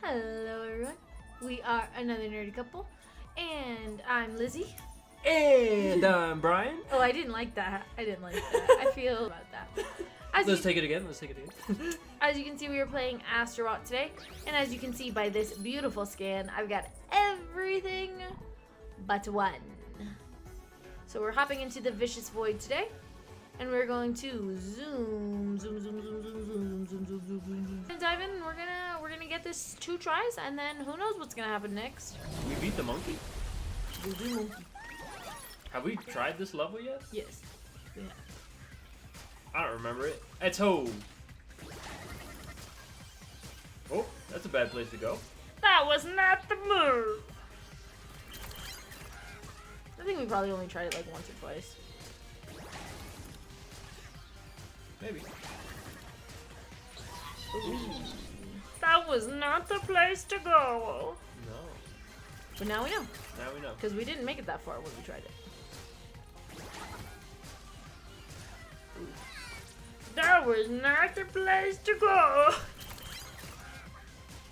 Hello everyone, we are another nerdy couple, and I'm Lizzie. And I'm Brian. Oh, I didn't like that. I feel about that. Let's take it again. As you can see, we are playing Astro Bot today, and as you can see by this beautiful scan, I've got everything but one. So we're hopping into the Vicious Void today, and we're going to zoom, and dive in. And we're gonna get this 2 tries, and then who knows what's gonna happen next. We beat the monkey. Have we tried this level yet? Yes. Yeah. I don't remember it. It's ho. Oh, that's a bad place to go. That was not the move. I think we probably only tried it like once or twice. Maybe. Ooh. That was not the place to go. No. But now we know. Now we know. Because we didn't make it that far when we tried it. Ooh. That was not the place to go.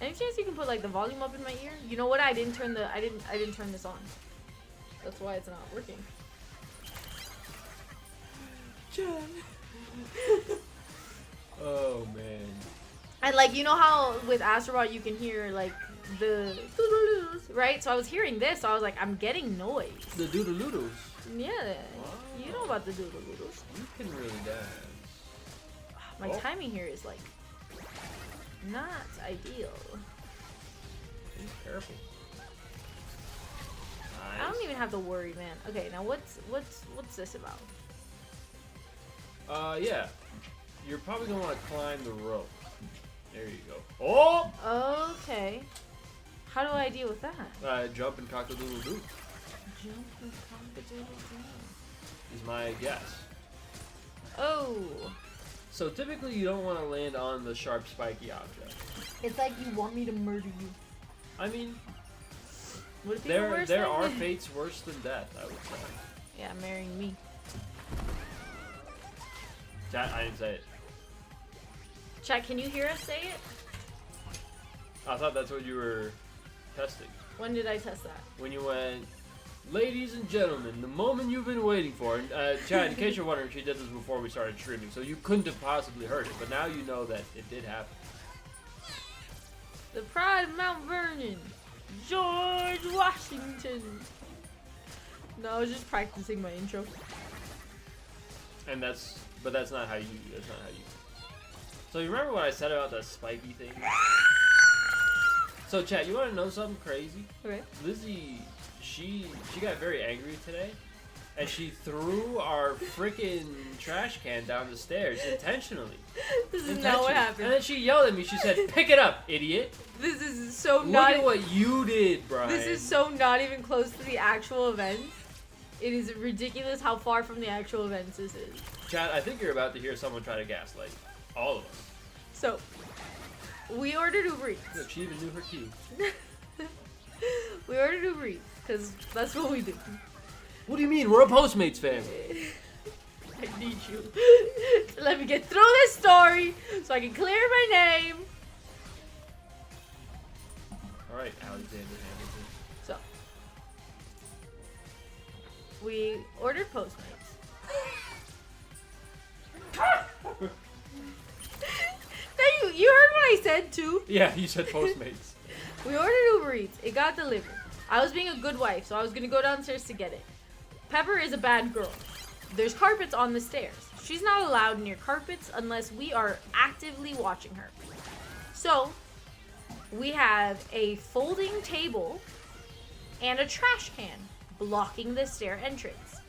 Any chance you can put like the volume up in my ear? You know what? I didn't turn this on. That's why it's not working. Jen. Oh man. And like, you know how with Astro Bot you can hear like the doodle-doos, right? So I was hearing this, so I was like, I'm getting noise. The doodle-doodles. Yeah. Wow. You know about the doodle-doodles. You can really dance. My timing here is like not ideal. Be careful. Nice. I don't even have to worry, man. Okay, now what's this about? Yeah. You're probably gonna want to climb the rope. There you go. Oh! Okay. How do I deal with that? Jump and Cock-A-Doodle-Doom Jump and Cock-A-Doodle-Doom is my guess. Oh. So typically you don't want to land on the sharp spiky object. It's like you want me to murder you. I mean, Would it be there are fates worse than death, I would say. Yeah, marrying me. Chat, I didn't say it. Chat, can you hear us say it? I thought that's what you were testing. When did I test that? When you went, ladies and gentlemen, the moment you've been waiting for. And Chad, in case you're wondering, she did this before we started streaming, so you couldn't have possibly heard it. But now you know that it did happen. The Pride of Mount Vernon, George Washington. No, I was just practicing my intro. And but that's not how you. So you remember what I said about the spiky thing? So Chad, you want to know something crazy? Okay. Lizzie, she got very angry today, and she threw our freaking trash can down the stairs intentionally. This is not what happened. And then she yelled at me. She said, "Pick it up, idiot!" This is so Look not. at what you did, Brian. This is so not even close to the actual event. It is ridiculous how far from the actual events this is. Chad, I think you're about to hear someone try to gaslight all of us. So, we ordered Uber Eats. Look, she even knew her key. We ordered Uber Eats, because that's what we do. What do you mean? We're a Postmates family. I need you to let me get through this story so I can clear my name. Alright, Alexander Hamilton. So, we ordered Postmates. Now you heard what I said too? Yeah, you said Postmates. We ordered Uber Eats. It got delivered. I was being a good wife, so I was going to go downstairs to get it. Pepper is a bad girl. There's carpets on the stairs. She's not allowed near carpets unless we are actively watching her. So, we have a folding table and a trash can blocking the stair entrance.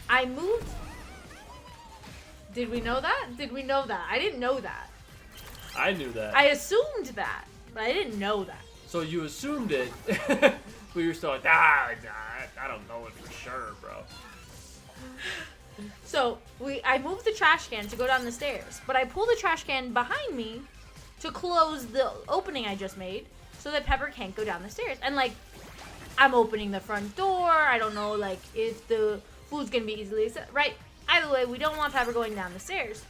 I moved... Did we know that? Did we know that? I didn't know that. I knew that. I assumed that, but I didn't know that. So you assumed it, but you were still like, I don't know it for sure, bro. So I moved the trash can to go down the stairs, but I pulled the trash can behind me to close the opening I just made so that Pepper can't go down the stairs. And like, I'm opening the front door. I don't know like if the food's gonna be easily set, right? Either way, we don't want Pepper going down the stairs.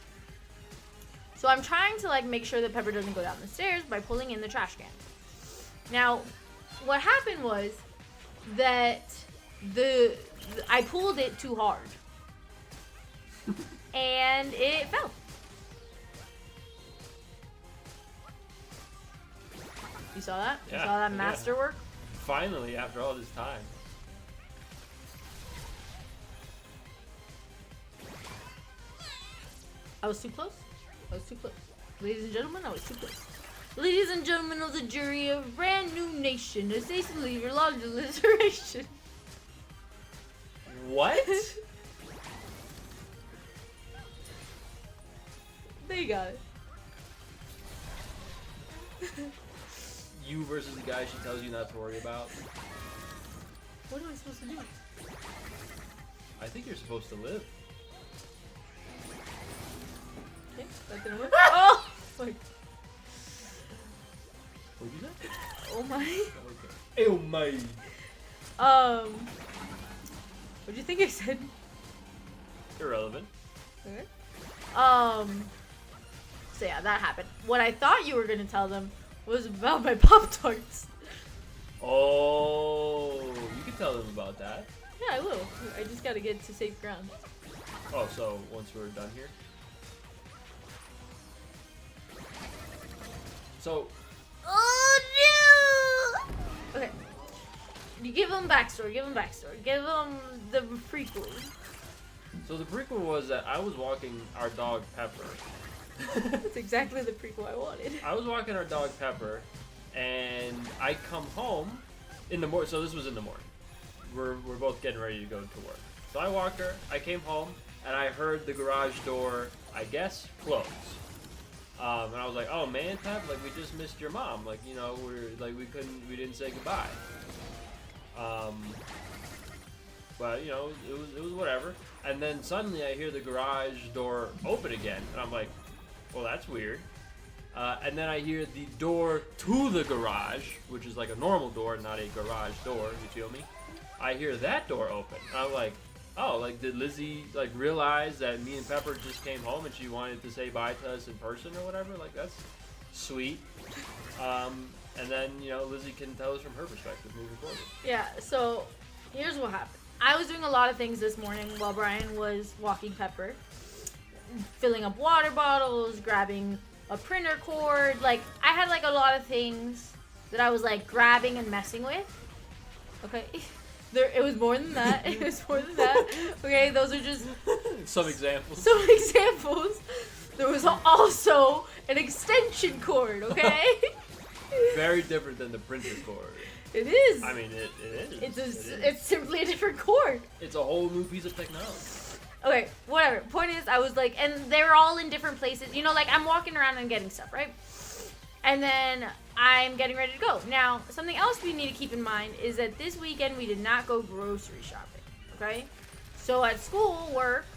So I'm trying to like make sure that Pepper doesn't go down the stairs by pulling in the trash can. Now, what happened was that I pulled it too hard. And it fell. You saw that? Yeah, You saw that masterwork? Finally, after all this time. I was too close. I was too close. Ladies and gentlemen, I was too close. Ladies and gentlemen of the jury of a brand new nation, a station leaver, large alliteration. What? They got it. You versus the guy she tells you not to worry about. What am I supposed to do? I think you're supposed to live. Okay, that didn't work. Oh! Like, What'd you say? oh my. Okay. Oh my. What do you think I said? Irrelevant. Okay. So yeah, that happened. What I thought you were gonna tell them was about my Pop-Tarts. Oh, you can tell them about that. Yeah, I will. I just gotta get to safe ground. Oh, so once we're done here. So. Oh no! Okay. You give them backstory. Give them backstory. Give them the prequel. So the prequel was that I was walking our dog Pepper. That's exactly the prequel I wanted. I was walking our dog Pepper, and I come home in the morning. So this was in the morning. We're both getting ready to go to work. So I walked her. I came home, and I heard the garage door, I guess, close. And I was like, "Oh man, Pep, like we just missed your mom. Like you know, we didn't say goodbye." But you know, it was whatever. And then suddenly I hear the garage door open again, and I'm like, well, that's weird. And then I hear the door to the garage, which is like a normal door, not a garage door. You feel me? I hear that door open. And I'm like, oh, like did Lizzie like realize that me and Pepper just came home and she wanted to say bye to us in person or whatever? Like that's sweet. And then you know Lizzie can tell us from her perspective moving forward. Yeah. So here's what happened. I was doing a lot of things this morning while Brian was walking Pepper. Filling up water bottles, grabbing a printer cord. Like, I had, like, a lot of things that I was, like, grabbing and messing with. Okay? It was more than that. It was more than that. Okay? Those are just... Some examples. Some examples. There was also an extension cord, okay? Very different than the printer cord. It is. I mean, it is. It's simply a different cord. It's a whole new piece of technology. Okay, whatever. Point is, I was like, and they're all in different places. You know, like, I'm walking around and getting stuff, right? And then I'm getting ready to go. Now, something else we need to keep in mind is that this weekend we did not go grocery shopping, okay? So at school, work,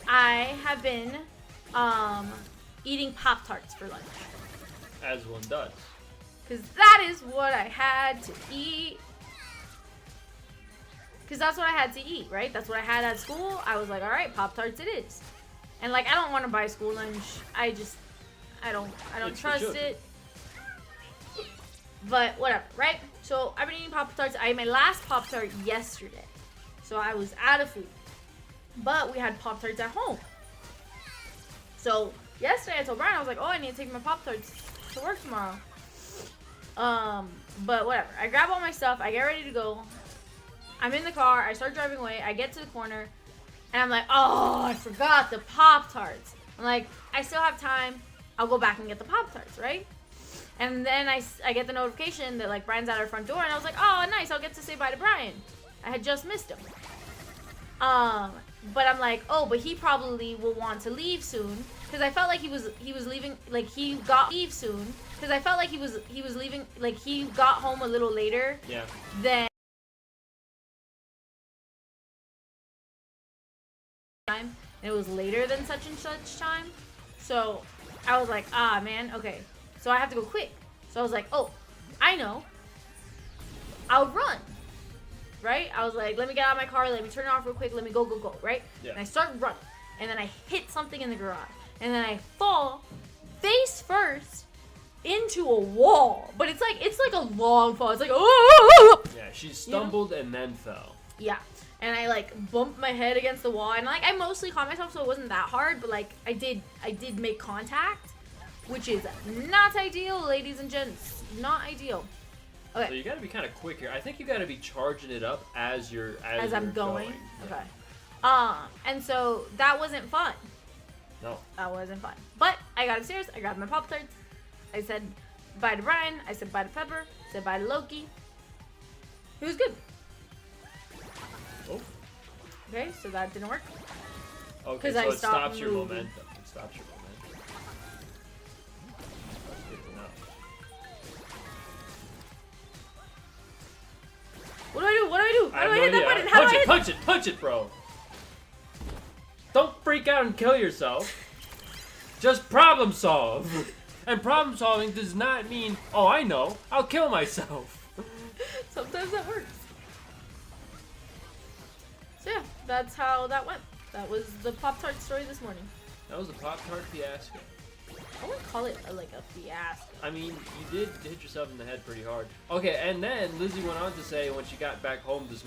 I have been eating Pop-Tarts for lunch. As one does. Because that is what I had to eat. Because that's what I had to eat, right? That's what I had at school. I was like, all right, Pop-Tarts it is. And, like, I don't want to buy school lunch. I don't trust it. But whatever, right? So I've been eating Pop-Tarts. I ate my last Pop-Tart yesterday. So I was out of food. But we had Pop-Tarts at home. So yesterday I told Brian, I was like, oh, I need to take my Pop-Tarts to work tomorrow. But whatever. I grab all my stuff. I get ready to go. I'm in the car. I start driving away. I get to the corner. And I'm like, oh, I forgot the Pop-Tarts. I'm like, I still have time. I'll go back and get the Pop-Tarts, right? And then I get the notification that, like, Brian's at our front door. And I was like, oh, nice. I'll get to say bye to Brian. I had just missed him. But I'm like, oh, but he probably will want to leave soon. Because I felt like he was leaving, like, he got leave soon. Because I felt like he was leaving, like, he got home a little later. Yeah. Than time. And it was later than such and such time. So I was like, ah, man, okay. So I have to go quick. So I was like, oh, I know. I'll run. Right? I was like, let me get out of my car. Let me turn it off real quick. Let me go, right? Yeah. And I start running. And then I hit something in the garage. and then I fall face first into a wall. But it's like a long fall. It's like, oh! Yeah, she stumbled and then fell. Yeah. And I like bumped my head against the wall, and like I mostly caught myself, so it wasn't that hard. But like I did make contact, which is not ideal, ladies and gents. Not ideal. Okay. So you got to be kind of quick here. I think you got to be charging it up as I'm going. Yeah. Okay. And so that wasn't fun. No. That wasn't fun. But I got upstairs. I grabbed my Pop-Tarts. I said bye to Brian. I said bye to Pepper. Said bye to Loki. It was good. Oh. Okay, so that didn't work. Okay, so it stops your momentum. It stops your momentum. That's good to know. What do I do? What do I do? How do I hit that button? How do I hit Punch it! Punch it, bro! Don't freak out and kill yourself. Just problem solve. And problem solving does not mean, oh, I know, I'll kill myself. Sometimes that works. So yeah, that's how that went. That was the Pop-Tart story this morning. That was a Pop-Tart fiasco. I wouldn't call it like a fiasco. I mean, you did hit yourself in the head pretty hard. Okay, and then Lizzie went on to say when she got back home this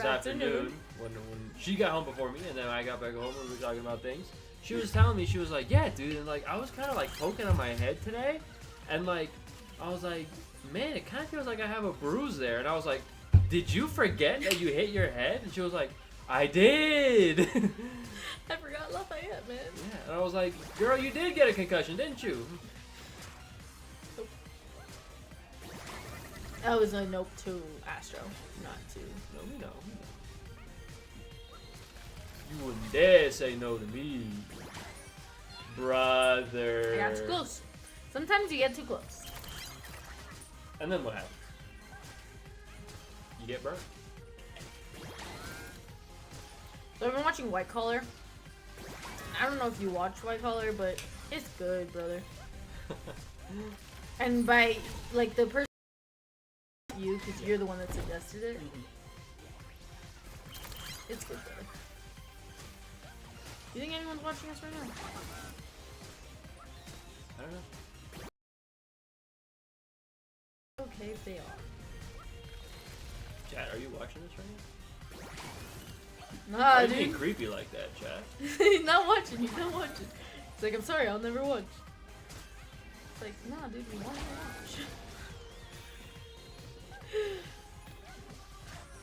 afternoon, when she got home before me, and then I got back home and we were talking about things. She was telling me, she was like, yeah, dude, and like I was kind of like poking on my head today, and like I was like, man, it kind of feels like I have a bruise there, and I was like, did you forget that you hit your head? And she was like, I did. I forgot Lafayette, man. Yeah, and I was like, girl, you did get a concussion, didn't you? Nope. That was a nope to Astro, not to. No, we know. You wouldn't dare say no to me, brother. I got too close. Sometimes you get too close. And then what happens? You get burned. So I've been watching White Collar. I don't know if you watch White Collar, but it's good, brother. And by like the person you, because you're the one that suggested it. It's good, brother. You think anyone's watching us right now? I don't know. Okay, if they are. Chat, are you watching this right now? Nah, Why are you dude. being creepy like that, chat? He's not watching. He's not watching. It's like, I'm sorry, I'll never watch. It's like, nah, dude, we want to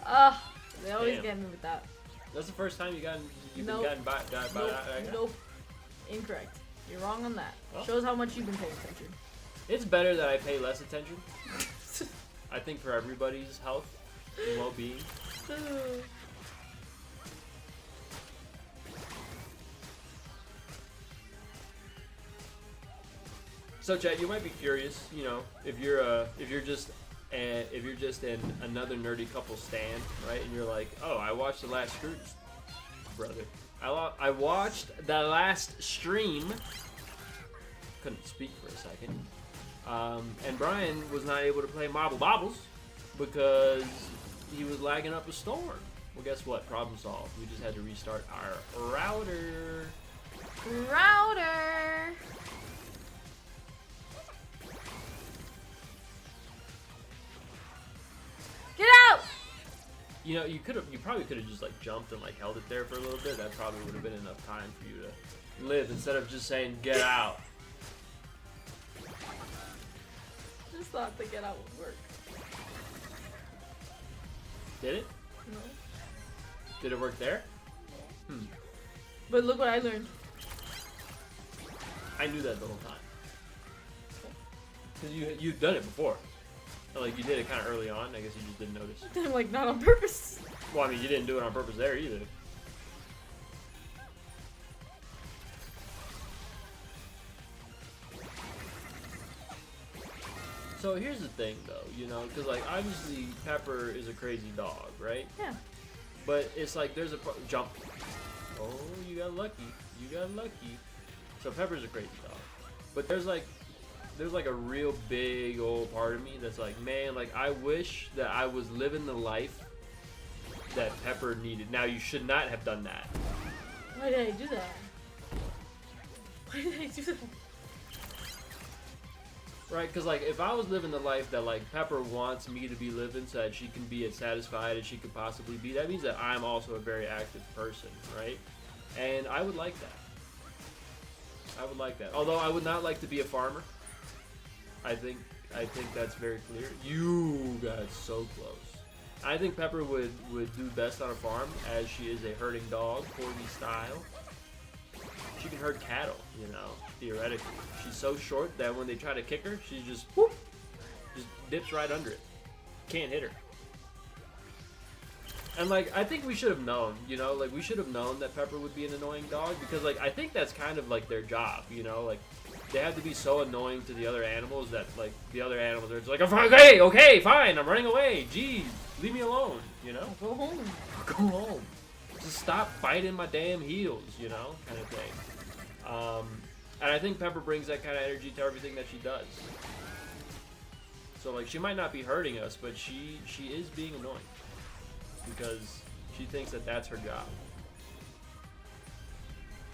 watch. They always Damn. get me with that. That's the first time you've Nope. been gotten by that. Nope. Incorrect. You're wrong on that. Well. Shows how much you've been paying attention. It's better that I pay less attention. I think for everybody's health and well-being. So, Chad, you might be curious, you know, if you're just in another nerdy couple stand, right? And you're like, oh, I watched the last stream, brother. I watched the last stream. Couldn't speak for a second. And Brian was not able to play Marble Bobbles because he was lagging up a storm. Well, guess what? Problem solved. We just had to restart our router. Get out! You know, you probably could have just like jumped and like held it there for a little bit. That probably would have been enough time for you to live instead of just saying get out. Just thought the get out would work. Did it? No. Did it work there? But look what I learned. I knew that the whole time. Because you've done it before. Like, you did it kind of early on. I guess you just didn't notice. I'm like, not on purpose. Well, I mean, you didn't do it on purpose there either. So here's the thing, though, you know, because, like, obviously Pepper is a crazy dog, right? Yeah. But it's like there's a jump. Oh, you got lucky. You got lucky. So Pepper's a crazy dog. But there's like a real big old part of me that's like, man, like I wish that I was living the life that Pepper needed. Now you should not have done that. Why did I do that? Why did I do that? Right, because like if I was living the life that like Pepper wants me to be living so that she can be as satisfied as she could possibly be, that means that I'm also a very active person, right? And I would like that. I would like that. Although I would not like to be a farmer. I think that's very clear. You got so close. I think Pepper would do best on a farm as she is a herding dog, corgi style. She can herd cattle, you know, theoretically. She's so short that when they try to kick her, she just whoop, just dips right under it. Can't hit her. And like, I think we should have known, you know, like we should have known that Pepper would be an annoying dog because like I think that's kind of like their job, you know, like they have to be so annoying to the other animals that like the other animals are just like, okay, fine, I'm running away. Geez, leave me alone, you know? Go home. Go home. Just stop biting my damn heels, you know, kind of thing. And I think Pepper brings that kind of energy to everything that she does. So like, she might not be hurting us, but she is being annoying because she thinks that that's her job.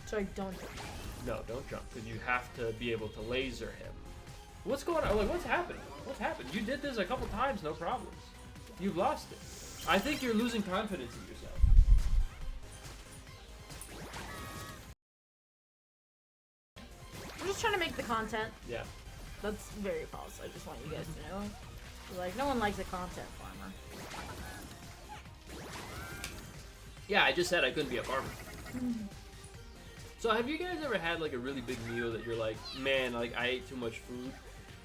Sorry, don't jump. No, don't jump, because you have to be able to laser him. What's going on? Like, what's happening? What's happened? You did this a couple times, no problems. You've lost it. I think you're losing confidence in yourself. I'm just trying to make the content. Yeah. That's very false. I just want you guys to know. Like, no one likes a content farmer. Yeah, I just said I couldn't be a farmer. So have you guys ever had like a really big meal that you're like, man, like I ate too much food,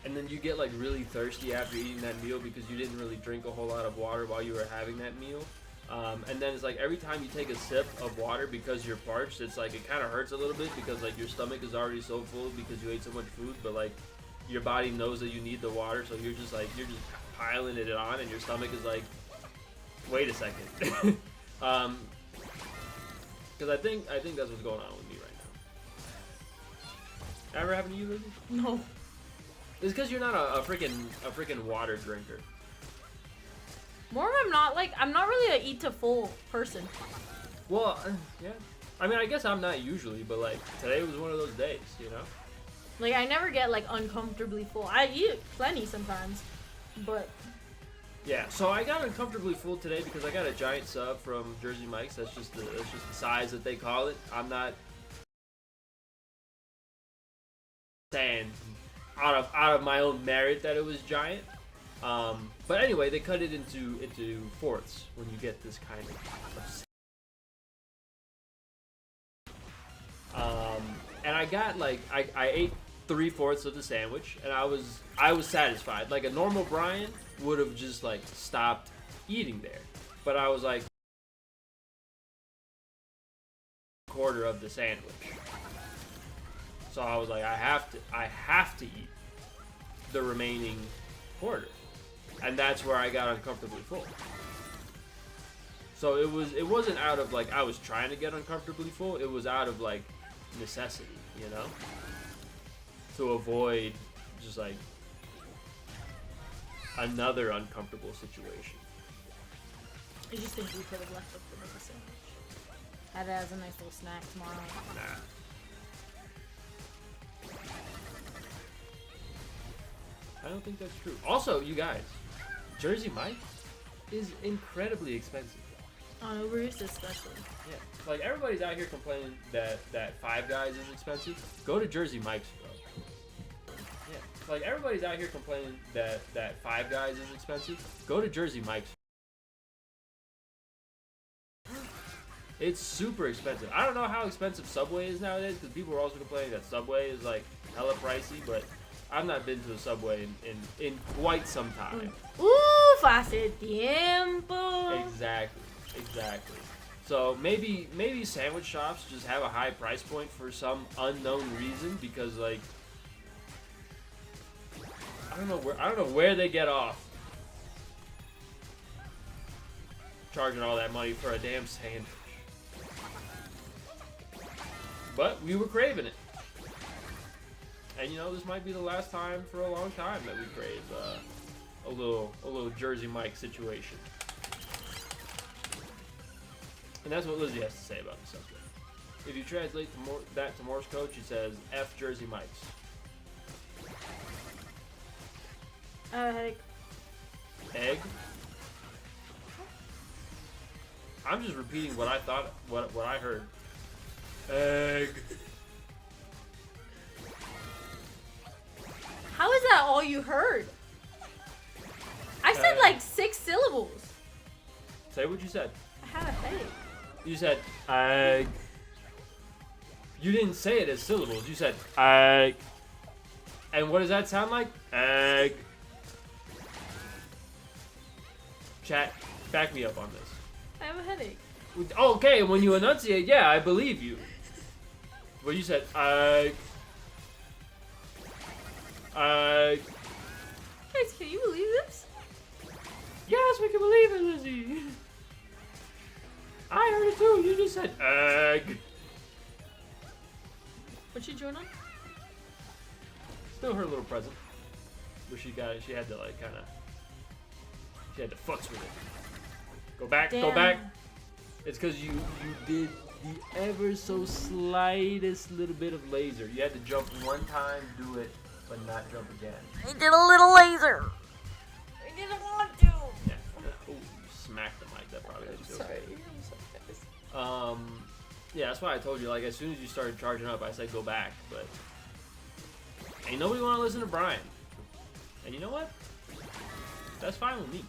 and then you get like really thirsty after eating that meal because you didn't really drink a whole lot of water while you were having that meal, and then it's like every time you take a sip of water because you're parched, it's like it kind of hurts a little bit because like your stomach is already so full because you ate so much food, but like your body knows that you need the water, so you're just piling it on, and your stomach is like, wait a second. Because I think that's what's going on with me right now. Ever happened to you, Lizzie? No. It's because you're not a freaking water drinker. More of I'm not really a eat to full person. Well, yeah. I mean, I guess I'm not usually, but like today was one of those days, you know? Like, I never get like uncomfortably full. I eat plenty sometimes, but yeah. So I got uncomfortably full today because I got a giant sub from Jersey Mike's. That's just the size that they call it. I'm not saying out of my own merit that it was giant. But anyway, they cut it into fourths when you get this kind of. And I got like I ate 3/4 of the sandwich, and I was satisfied. Like a normal Brian would have just like stopped eating there, but I was like 1/4 of the sandwich. So I was like, I have to eat the remaining 1/4, and that's where I got uncomfortably full. So it wasn't out of like I was trying to get uncomfortably full. It was out of like necessity, you know, to avoid just like another uncomfortable situation. I just think we could have left it for the sandwich. Had it as a nice little snack tomorrow. Nah. I don't think that's true. Also, you guys, Jersey Mike is incredibly expensive. On Uber Eats especially. Yeah. Like everybody's out here complaining that Five Guys is expensive. Go to Jersey Mike's, bro. Yeah. Like everybody's out here complaining that Five Guys is expensive. Go to Jersey Mike's. It's super expensive. I don't know how expensive Subway is nowadays because people are also complaining that Subway is like hella pricey, but I've not been to a Subway in quite some time. Uf, hace tiempo. Exactly. So maybe sandwich shops just have a high price point for some unknown reason because like I don't know where they get off charging all that money for a damn sandwich. But we were craving it. And you know, this might be the last time for a long time that we crave a little Jersey Mike situation. And that's what Lizzie has to say about the subject. If you translate that to Morse code, she says F Jersey Mike's. Headache. Egg? I'm just repeating what I thought, what I heard. Egg. How is that all you heard? I said like 6 syllables. Say what you said. I had a headache. You said egg. You didn't say it as syllables. You said egg. And what does that sound like? Egg. Chat, back me up on this. I have a headache. Okay, when you enunciate, yeah, I believe you. But you said egg. Egg. Guys, can you believe this? Yes, we can believe it, Lizzie. I heard it too. You just said egg. What you chewing on? Still her little present. But she had to like kind of. She had to futz with it. Go back, go Damn. back. It's because you did the ever so slightest little bit of laser. You had to jump one time, do it, but not jump again. I did a little laser. I didn't want to. Yeah. Oh, you smacked the mic. That probably didn't feel Sorry. good. I'm sorry, guys. Yeah, that's why I told you. Like, as soon as you started charging up, I said go back. But ain't nobody want to listen to Brian. And you know what? That's fine with me.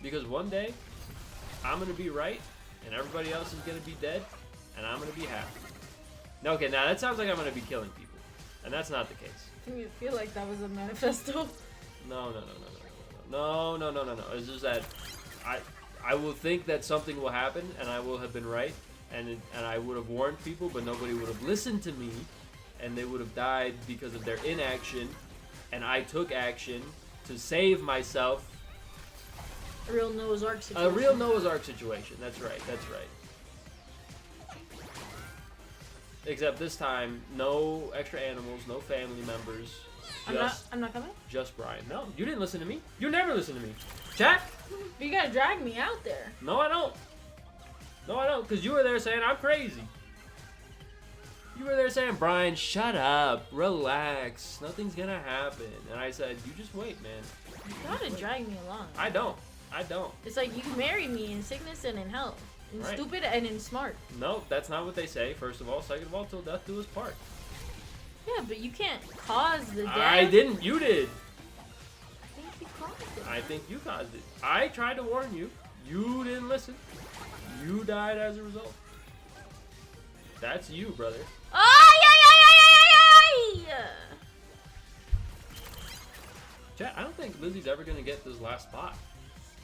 Because one day, I'm going to be right, and everybody else is going to be dead, and I'm going to be happy. No, okay, now that sounds like I'm going to be killing people. And that's not the case. You feel like that was a manifesto. No. It's just that I will think that something will happen, and I will have been right, and I would have warned people, but nobody would have listened to me, and they would have died because of their inaction, and I took action to save myself. A real Noah's Ark situation. A real Noah's Ark situation. That's right. Except this time, no extra animals, no family members. I'm not coming? Just Brian. No, you didn't listen to me. You never listen to me. Chat? You gotta drag me out there. No, I don't. Because you were there saying I'm crazy. You were there saying, Brian, shut up. Relax. Nothing's gonna happen. And I said, you just wait, man. You gotta drag me along. I don't. It's like you married me in sickness and in health. In Right. stupid and in smart. No, that's not what they say, first of all. Second of all, till death do us part. Yeah, but you can't cause the death. I didn't. You did. I think you caused it. I think you caused it. I tried to warn you. You didn't listen. You died as a result. That's you, brother. Chat, I don't think Lizzie's ever going to get this last spot.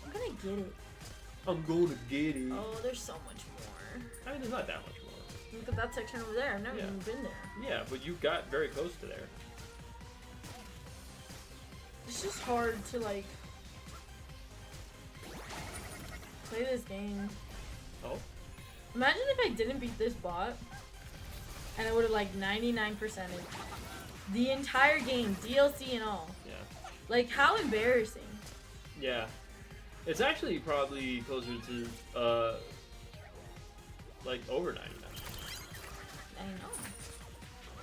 I'm gonna get it. I'm going to get it. Oh, there's so much more. I mean, there's not that much more. Look at that section over there. I've never Yeah. even been there. Yeah, but you got very close to there. It's just hard to like play this game. Oh? Imagine if I didn't beat this bot and I would have like 99%ed the entire game, DLC and all. Yeah. Like, how embarrassing. Yeah. It's actually probably closer to, like, over 99. I know.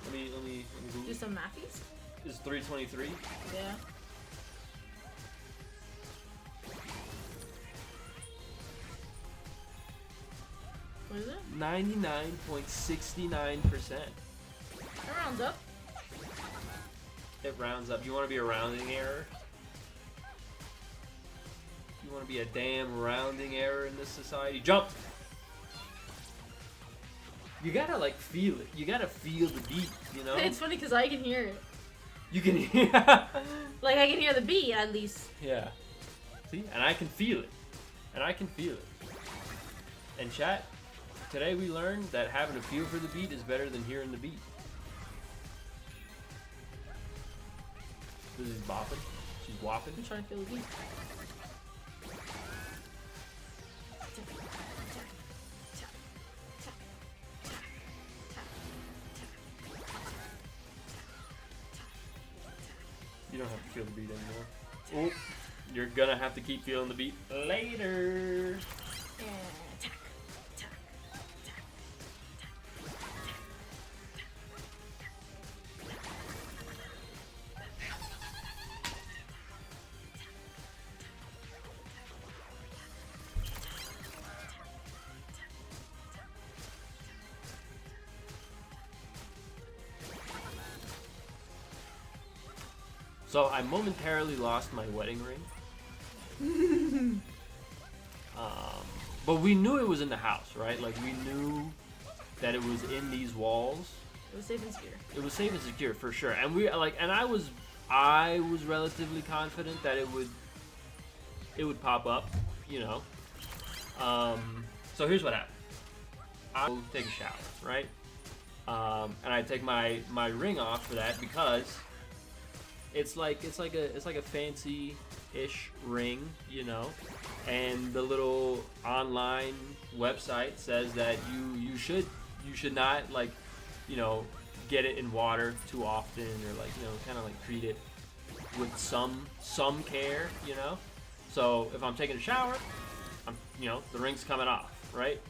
Let me Google. Do some mathies? Is 323? Yeah. What is it? 99.69%. That rounds up. It rounds up. You want to be a rounding error? You want to be a damn rounding error in this society? Jump! You gotta, like, feel it. You gotta feel the beat, you know? It's funny because I can hear it. You can hear. Like, I can hear the beat at least. Yeah. See? And I can feel it. And chat, today we learned that having a feel for the beat is better than hearing the beat. This is bopping. She's whopping. I'm trying to feel the beat. You don't have to feel the beat anymore. Oh, you're gonna have to keep feeling the beat later. Attack. So I momentarily lost my wedding ring. But we knew it was in the house, right? Like, we knew that it was in these walls. It was safe and secure. It was safe and secure for sure. And we like, and I was relatively confident that it would pop up, you know. So here's what happened. I go take a shower, right? And I take my ring off for that because it's like a fancy-ish ring, you know. And the little online website says that you should not, like, you know, get it in water too often, or, like, you know, kind of like treat it with some care, you know. So if I'm taking a shower, you know, the ring's coming off, right?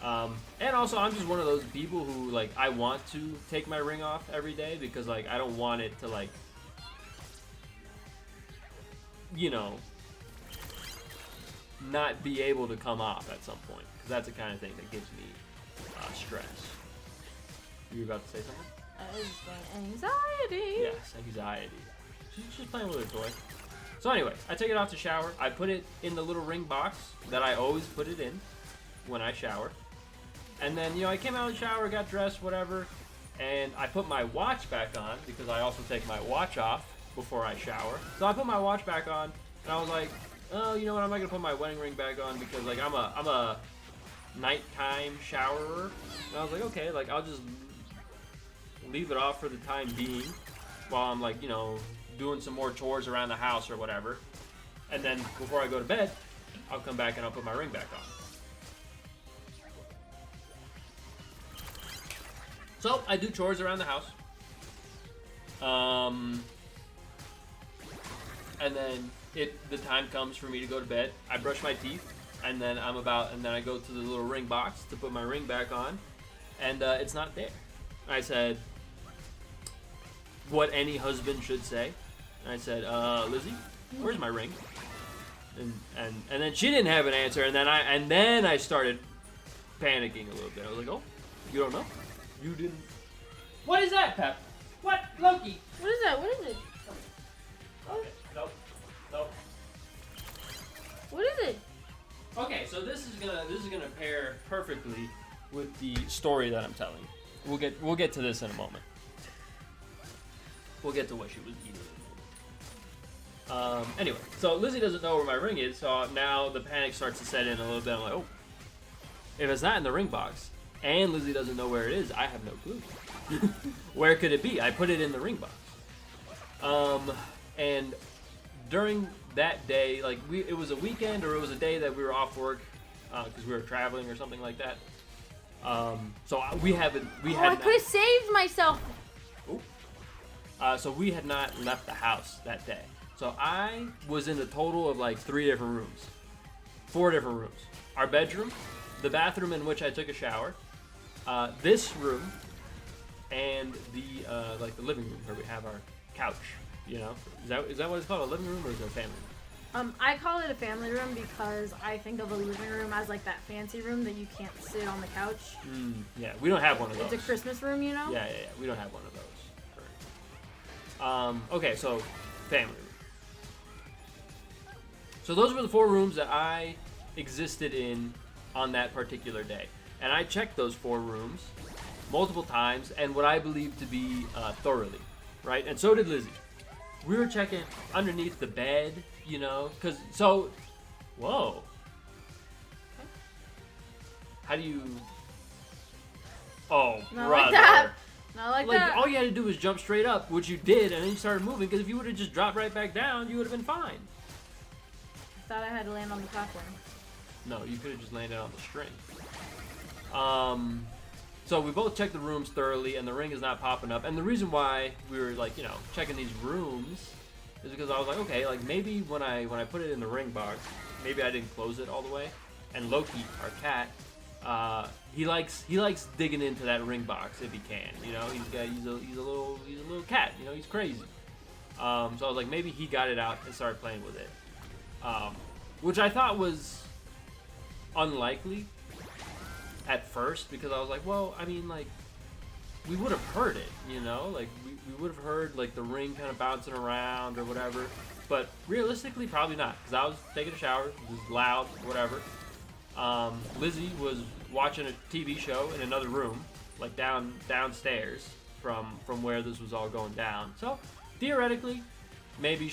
And also, I'm just one of those people who, like, I want to take my ring off every day because, like, I don't want it to, like, you know, not be able to come off at some point, because that's the kind of thing that gives me stress. You were about to say something? Anxiety. Yes, anxiety. She's just playing with her toy. So anyway, I take it off to shower. I put it in the little ring box that I always put it in when I shower. And then, you know, I came out of the shower, got dressed, whatever, and I put my watch back on because I also take my watch off before I shower. So I put my watch back on, and I was like, oh, you know what, I'm not gonna put my wedding ring back on because, like, I'm a nighttime showerer. And I was like, okay, like, I'll just leave it off for the time being while I'm, like, you know, doing some more chores around the house or whatever. And then before I go to bed, I'll come back and I'll put my ring back on. So I do chores around the house. And then the time comes for me to go to bed. I brush my teeth, and then I go to the little ring box to put my ring back on, and it's not there. I said what any husband should say. I said, Lizzie, where's my ring? And then she didn't have an answer, and then I started panicking a little bit. I was like, oh, you don't know? You didn't. What is that, Pep? What, Loki? What is that? What is it? Okay. Nope. What is it? Okay, so this is gonna pair perfectly with the story that I'm telling. We'll get to this in a moment. We'll get to what she was eating. Anyway, so Lizzie doesn't know where my ring is, so now the panic starts to set in a little bit. I'm like, oh, if it's not in the ring box, and Lizzie doesn't know where it is, I have no clue. Where could it be? I put it in the ring box. And during that day, like, it was a weekend, or it was a day that we were off work because we were traveling or something like that. So I could have saved myself. So we had not left the house that day. So I was in a total of like 4 different rooms. Our bedroom, the bathroom in which I took a shower, this room, and the living room where we have our couch. You know, is that what it's called? A living room, or is it a family room? I call it a family room because I think of a living room as like that fancy room that you can't sit on the couch. Yeah, we don't have one of those. It's a Christmas room, you know? Yeah. We don't have one of those. Okay, so family room. So those were the 4 rooms that I existed in on that particular day. And I checked those 4 rooms multiple times, and what I believe to be thoroughly, right? And so did Lizzie. We were checking underneath the bed, you know, whoa. How do you, oh, Not brother. like that. Not like that. All you had to do was jump straight up, which you did, and then you started moving, because if you would have just dropped right back down, you would have been fine. I thought I had to land on the platform. No, you could have just landed on the string. So we both checked the rooms thoroughly, and the ring is not popping up. And the reason why we were, like, you know, checking these rooms is because I was like, okay, like, maybe when I put it in the ring box, maybe I didn't close it all the way. And Loki, our cat, he likes digging into that ring box if he can. You know, he's a little cat. You know, he's crazy. So I was like, maybe he got it out and started playing with it, which I thought was unlikely at first, because I was like, well, I mean, like, we would have heard it, you know, like we would have heard like the ring kind of bouncing around or whatever. But realistically, probably not, because I was taking a shower. It was loud, whatever. Lizzie was watching a TV show in another room, like downstairs from where this was all going down. So theoretically, maybe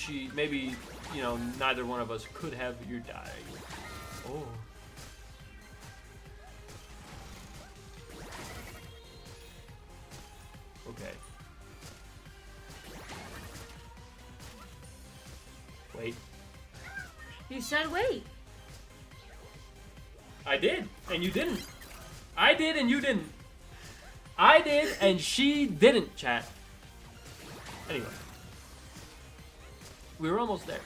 you know, neither one of us could have died. Oh. Okay. Wait. You said wait. I did, and you didn't. I did, and you didn't. I did, and she didn't, chat. Anyway. We were almost there.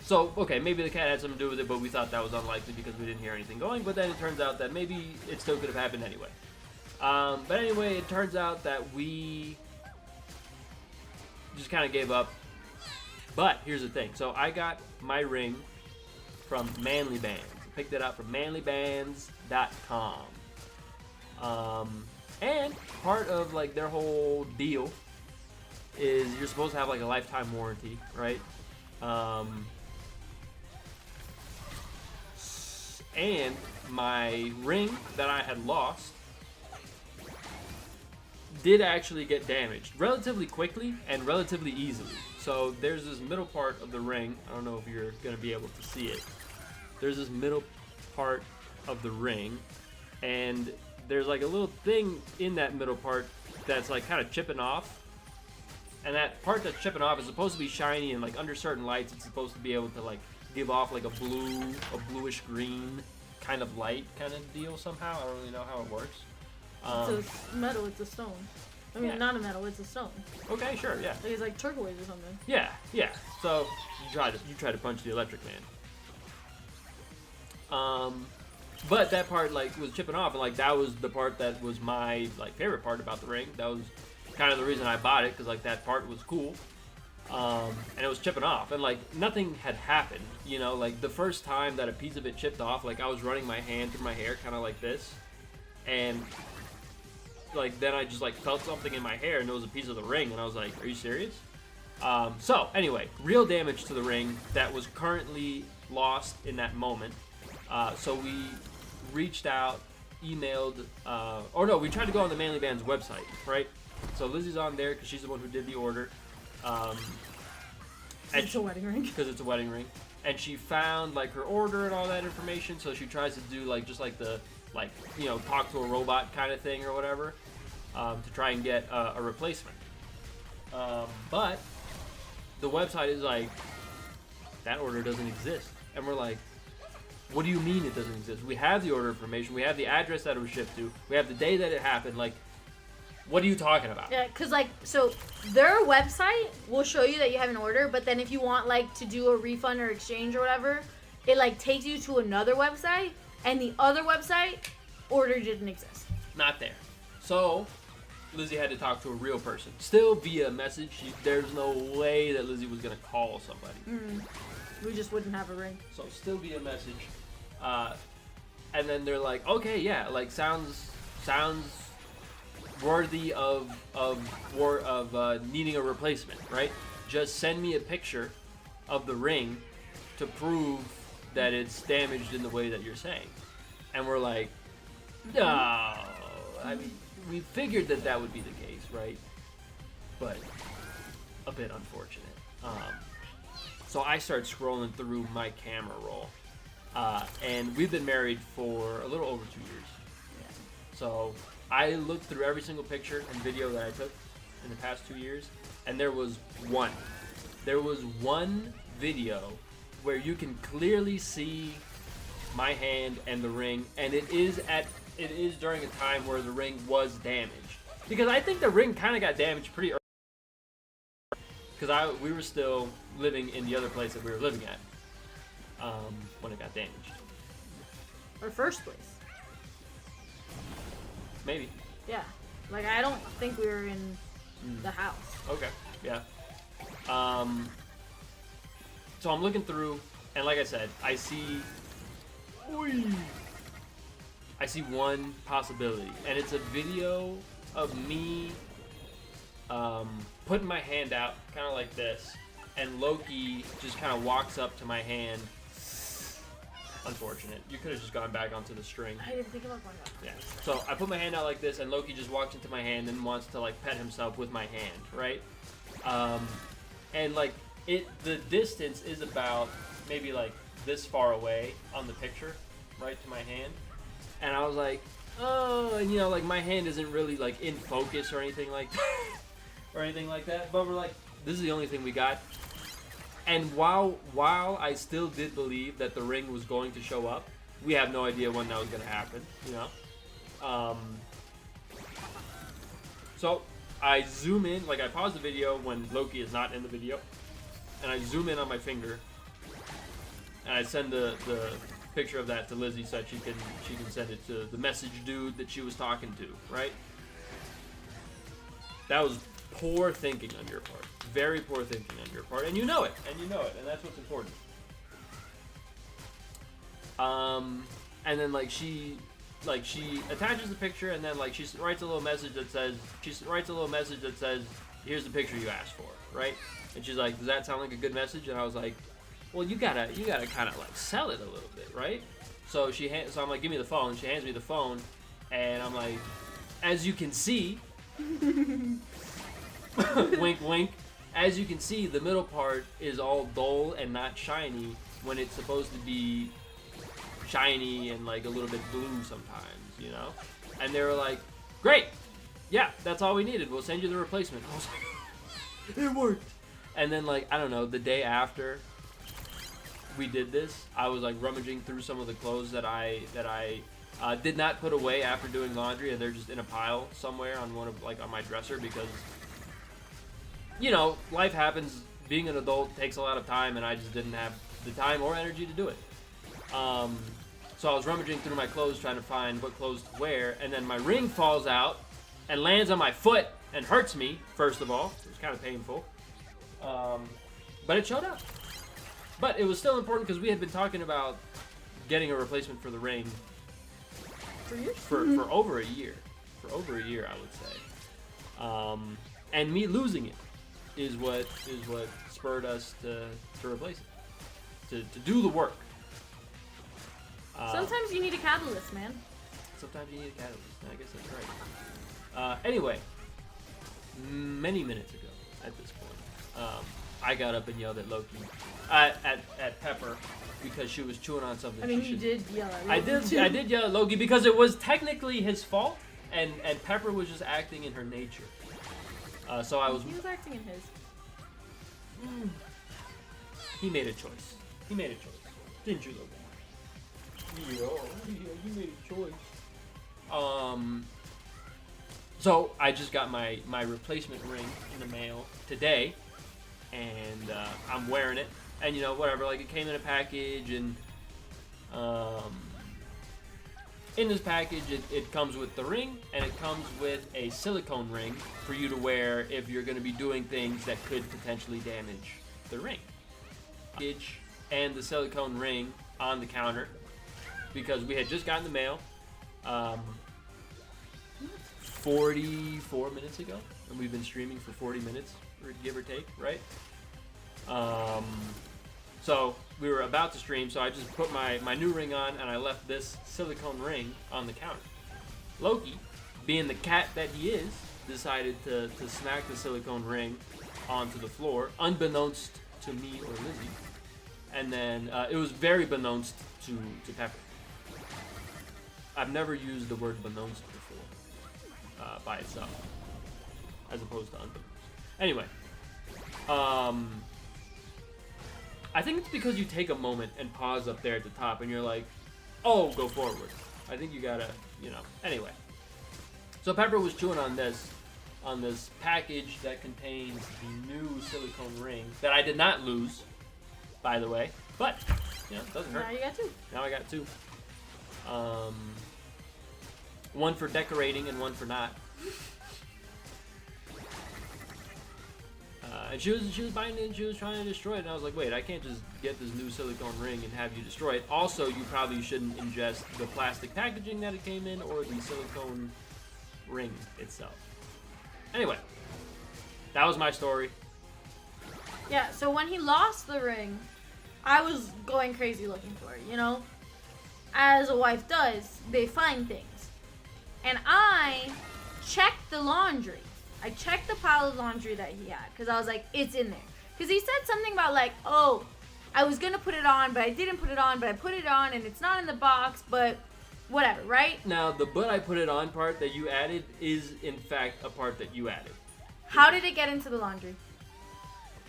So, okay, maybe the cat had something to do with it, but we thought that was unlikely because we didn't hear anything going. But then it turns out that maybe it still could have happened anyway. But anyway, it turns out that we just kind of gave up. But here's the thing. So I got my ring from Manly Bands. I picked it up from manlybands.com. And part of like their whole deal is you're supposed to have like a lifetime warranty, right? And my ring that I had lost did actually get damaged relatively quickly and relatively easily. So there's this middle part of the ring. I don't know if you're going to be able to see it. There's this middle part of the ring, and there's like a little thing in that middle part that's like kind of chipping off. And that part that's chipping off is supposed to be shiny, and like under certain lights it's supposed to be able to like give off like a bluish green kind of light kind of deal somehow. I don't really know how it works. It's a metal, it's a stone. I mean, Yeah. not a metal, it's a stone. Okay, sure, yeah. Like, it's like turquoise or something. Yeah. So you try to punch the electric man. But that part like was chipping off, and like that was the part that was my like favorite part about the ring. That was kind of the reason I bought it, because like that part was cool. And it was chipping off, and like nothing had happened, you know, like the first time that a piece of it chipped off, like I was running my hand through my hair kind of like this, and like then I just like felt something in my hair, and it was a piece of the ring, and I was like, are you serious? So anyway, real damage to the ring that was currently lost in that moment. So we reached out, emailed, we tried to go on the Manly Band's website, right? So Lizzie's on there because she's the one who did the order. It's a wedding ring. Because it's a wedding ring. And she found like her order and all that information, so she tries to do like just like the talk to a robot kind of thing or whatever, to try and get a replacement. But the website is like, that order doesn't exist. And we're like, what do you mean it doesn't exist? We have the order information, we have the address that it was shipped to, we have the day that it happened, like, what are you talking about? Yeah, because, like, so their website will show you that you have an order, but then if you want, like, to do a refund or exchange or whatever, it, like, takes you to another website, and the other website, order didn't exist. Not there. So, Lizzie had to talk to a real person. Still via message. There's no way that Lizzie was going to call somebody. We just wouldn't have a ring. So, still via message. And then they're like, okay, yeah, like, sounds worthy of needing a replacement, right? Just send me a picture of the ring to prove that it's damaged in the way that you're saying. And we're like, no. I mean, we figured that would be the case, right? But a bit unfortunate. So I start scrolling through my camera roll. And we've been married for a little over 2 years. Yeah. So I looked through every single picture and video that I took in the past 2 years, and there was one. There was one video where you can clearly see my hand and the ring, and it is during a time where the ring was damaged. Because I think the ring kind of got damaged pretty early. Because we were still living in the other place that we were living at when it got damaged. Our first place. Maybe. Yeah. Like, I don't think we were in the house. Okay. Yeah. So I'm looking through, and like I said, I see I see one possibility, and it's a video of me putting my hand out, kind of like this, and Loki just kind of walks up to my hand. Unfortunate. You could have just gone back onto the string. I didn't think about going back. Yeah. So I put my hand out like this, and Loki just walks into my hand and wants to like pet himself with my hand, right? And like the distance is about maybe like this far away on the picture, right to my hand. And I was like, oh, and you know, like my hand isn't really like in focus or anything like that. But we're like, this is the only thing we got. And while I still did believe that the ring was going to show up, we have no idea when that was going to happen, you know? So I zoom in, like I pause the video when Loki is not in the video, and I zoom in on my finger, and I send the picture of that to Lizzie so that she can send it to the message dude that she was talking to, right? That was poor thinking on your part. Very poor thinking on your part, and you know it, and that's what's important. And then like she attaches the picture, and then like she writes a little message that says, here's the picture you asked for, right? And she's like, does that sound like a good message? And I was like, well, you gotta kind of like sell it a little bit, right? So so I'm like, give me the phone. She hands me the phone, and I'm like, as you can see, wink, wink. As you can see, the middle part is all dull and not shiny when it's supposed to be shiny and like a little bit blue sometimes, you know? And they were like, great, yeah, that's all we needed. We'll send you the replacement. I was like, it worked. And then like, I don't know, the day after we did this, I was like rummaging through some of the clothes that I did not put away after doing laundry, and they're just in a pile somewhere on on my dresser because, you know, life happens. Being an adult takes a lot of time, and I just didn't have the time or energy to do it. So I was rummaging through my clothes trying to find what clothes to wear, and then my ring falls out and lands on my foot and hurts me, first of all. It was kind of painful. But it showed up. But it was still important because we had been talking about getting a replacement for the ring for over a year. For over a year, I would say. And me losing it is what spurred us to replace it, to do the work. Sometimes you need a catalyst, man. Sometimes you need a catalyst. I guess that's right. Anyway, many minutes ago, at this point, I got up and yelled at Loki, at Pepper, because she was chewing on something. I mean, you did yell at Loki. I did yell at Loki because it was technically his fault, and Pepper was just acting in her nature. So I was. He was acting in his. He made a choice. Didn't you, Loki? Yeah, you made a choice. So I just got my replacement ring in the mail today, and I'm wearing it. And you know, whatever. Like, it came in a package, and in this package, it comes with the ring, and it comes with a silicone ring for you to wear if you're going to be doing things that could potentially damage the ring. And the silicone ring on the counter, because we had just gotten the mail 44 minutes ago, and we've been streaming for 40 minutes, give or take, right? So we were about to stream, so I just put my new ring on, and I left this silicone ring on the counter. Loki, being the cat that he is, decided to smack the silicone ring onto the floor, unbeknownst to me or Lizzie. And then it was very beknownst to Pepper. I've never used the word beknownst before by itself, as opposed to unbeknownst. Anyway, I think it's because you take a moment and pause up there at the top, and you're like, oh, go forward. I think you gotta, you know. Anyway, so Pepper was chewing on this package that contains the new silicone ring that I did not lose, by the way, but you know, it doesn't hurt. Now you got two. Now I got two. One for decorating and one for not. And she was buying it and she was trying to destroy it. And I was like, wait, I can't just get this new silicone ring and have you destroy it. Also, you probably shouldn't ingest the plastic packaging that it came in or the silicone ring itself. Anyway, that was my story. Yeah, so when he lost the ring, I was going crazy looking for it, you know? As a wife does, they find things. And I checked the laundry. I checked the pile of laundry that he had because I was like, it's in there. Because he said something about like, oh, I was going to put it on, but I didn't put it on, but I put it on and it's not in the box, but whatever, right? Now, the but I put it on part that you added is, in fact, a part that you added. How did it get into the laundry?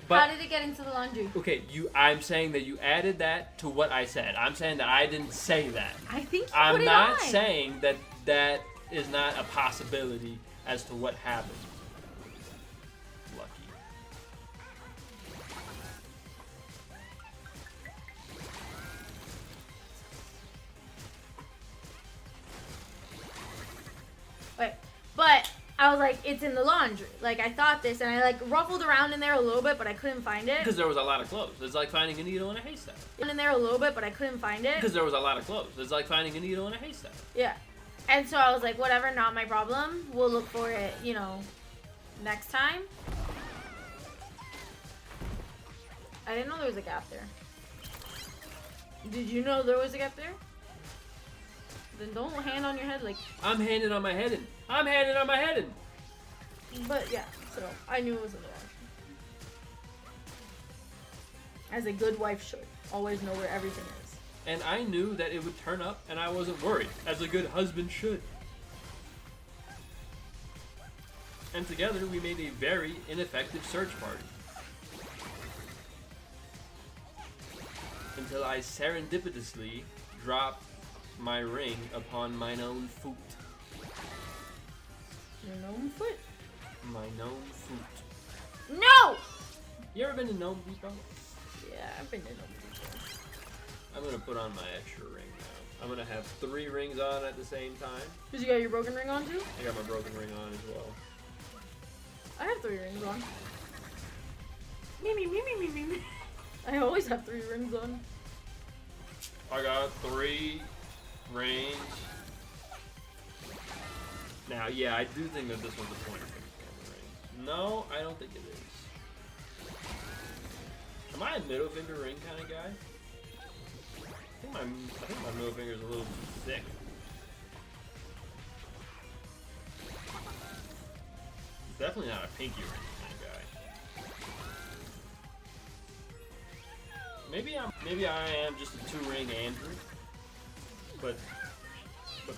But, how did it get into the laundry? Okay, I'm saying that you added that to what I said. I'm saying that I didn't say that. I think you I'm put it not on. saying that that is not a possibility as to what happened. Lucky. Wait, but I was like, it's in the laundry. Like, I thought this, and I like ruffled around in there a little bit, but I couldn't find it. Because there was a lot of clothes. It's like finding a needle in a haystack. In there a little bit, but I couldn't find it. Because there was a lot of clothes. It's like finding a needle in a haystack. Yeah. And so I was like, whatever, not my problem. We'll look for it, you know, next time. I didn't know there was a gap there. Did you know there was a gap there? Then don't hand on your head like... I'm handing on my head in. I'm handing on my head in. But yeah, so I knew it was in the laundry. As a good wife should. Always know where everything is. And I knew that it would turn up, and I wasn't worried, as a good husband should. And together, we made a very ineffective search party. Until I serendipitously dropped my ring upon mine own foot. Your gnome foot? My gnome foot. No! You ever been to Gnome Depot? Yeah, I've been to gnome Depot. I'm gonna put on my extra ring now. I'm gonna have 3 rings on at the same time. Did you got your broken ring on too? I got my broken ring on as well. I have 3 rings on. Me, me, me, me, me, me, me. I always have 3 rings on. I got 3 rings. Now, yeah, I do think that this was the point of the ring. No, I don't think it is. Am I a middle finger ring kind of guy? I think my middle finger is a little too thick. It's definitely not a pinky ring kind of guy. Maybe I am just a 2-ring Andrew, but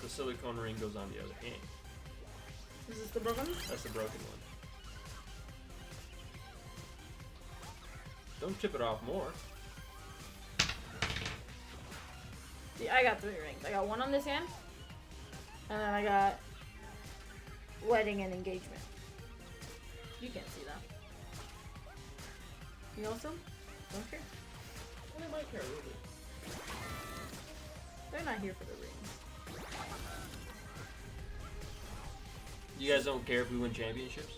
the silicone ring goes on the other hand. Is this the broken one? That's the broken one. Don't chip it off more. See, I got 3 rings. I got 1 on this hand, and then I got wedding and engagement. You can't see that. You also don't care. Well, they might care a little bit. They're not here for the rings. You guys don't care if we win championships?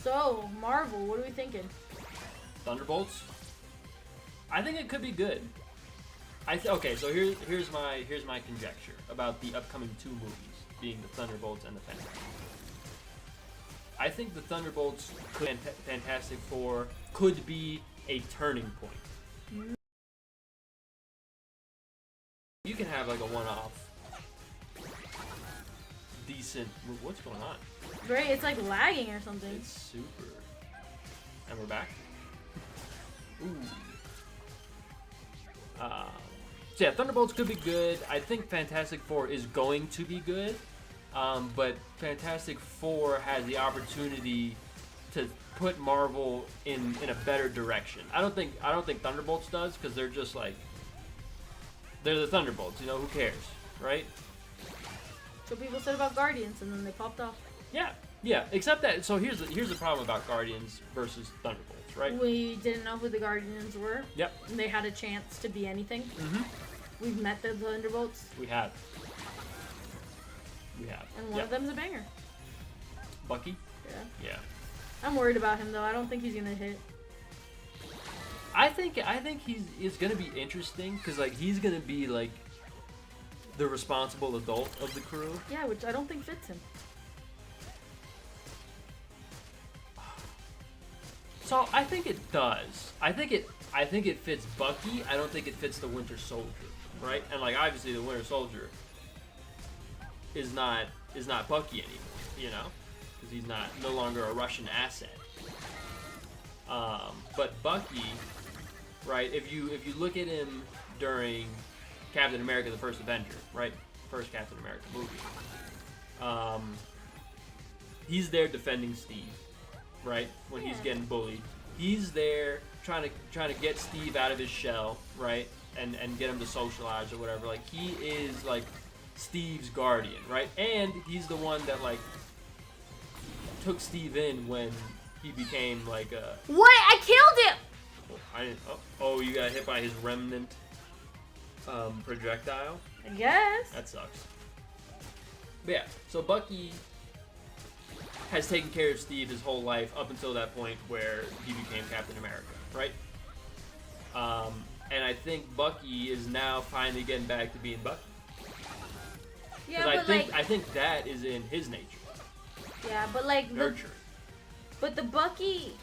So, Marvel, what are we thinking? Thunderbolts? I think it could be good. Okay, so here's my conjecture about the upcoming 2 movies, being the Thunderbolts and the Fantastic Four. I think the Thunderbolts Fantastic Four could be a turning point. You can have like a one-off decent. What's going on? Right, it's like lagging or something. It's super. And we're back. Ooh. So yeah, Thunderbolts could be good. I think Fantastic Four is going to be good, but Fantastic Four has the opportunity to put Marvel in a better direction. I don't think Thunderbolts does, because they're just like, they're the Thunderbolts. You know, who cares, right? So people said about Guardians, and then they popped off. Yeah. Except that. So here's the problem about Guardians versus Thunderbolts, right? We didn't know who the Guardians were. Yep. And they had a chance to be anything. Mm-hmm. We've met the Thunderbolts. We have. And one of them's a banger. Bucky? Yeah. Yeah. I'm worried about him though. I don't think he's gonna hit. I think it's gonna be interesting because like he's gonna be like the responsible adult of the crew. Yeah, which I don't think fits him. So I think it does. I think it fits Bucky. I don't think it fits the Winter Soldier, right? And like obviously the Winter Soldier is not Bucky anymore, you know, because he's no longer a Russian asset. But Bucky, right? If you look at him during Captain America: The First Avenger, right? First Captain America movie. He's there defending Steve, right? When he's getting bullied, he's there trying to get Steve out of his shell, right? And get him to socialize or whatever. Like he is like Steve's guardian, right? And he's the one that like took Steve in when he became like a. What? I killed him. I didn't. Oh, you got hit by his remnant projectile. I guess. That sucks. But yeah, so Bucky has taken care of Steve his whole life up until that point where he became Captain America, right? And I think Bucky is now finally getting back to being Bucky. Yeah, but I think that is in his nature. Yeah, but like nurture. But the Bucky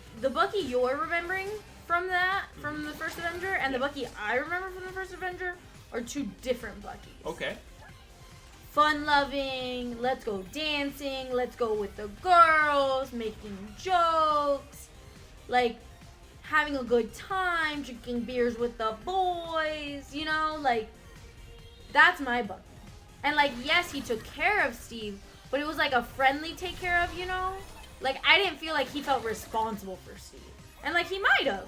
you're remembering from the first Avenger, and the Bucky I remember from the first Avenger are two different Buckys. Okay. Fun-loving, let's go dancing, let's go with the girls, making jokes, like having a good time, drinking beers with the boys, you know, like that's my Bucky. And like, yes, he took care of Steve, but it was like a friendly take care of, you know? Like, I didn't feel like he felt responsible for Steve. And like, he might have.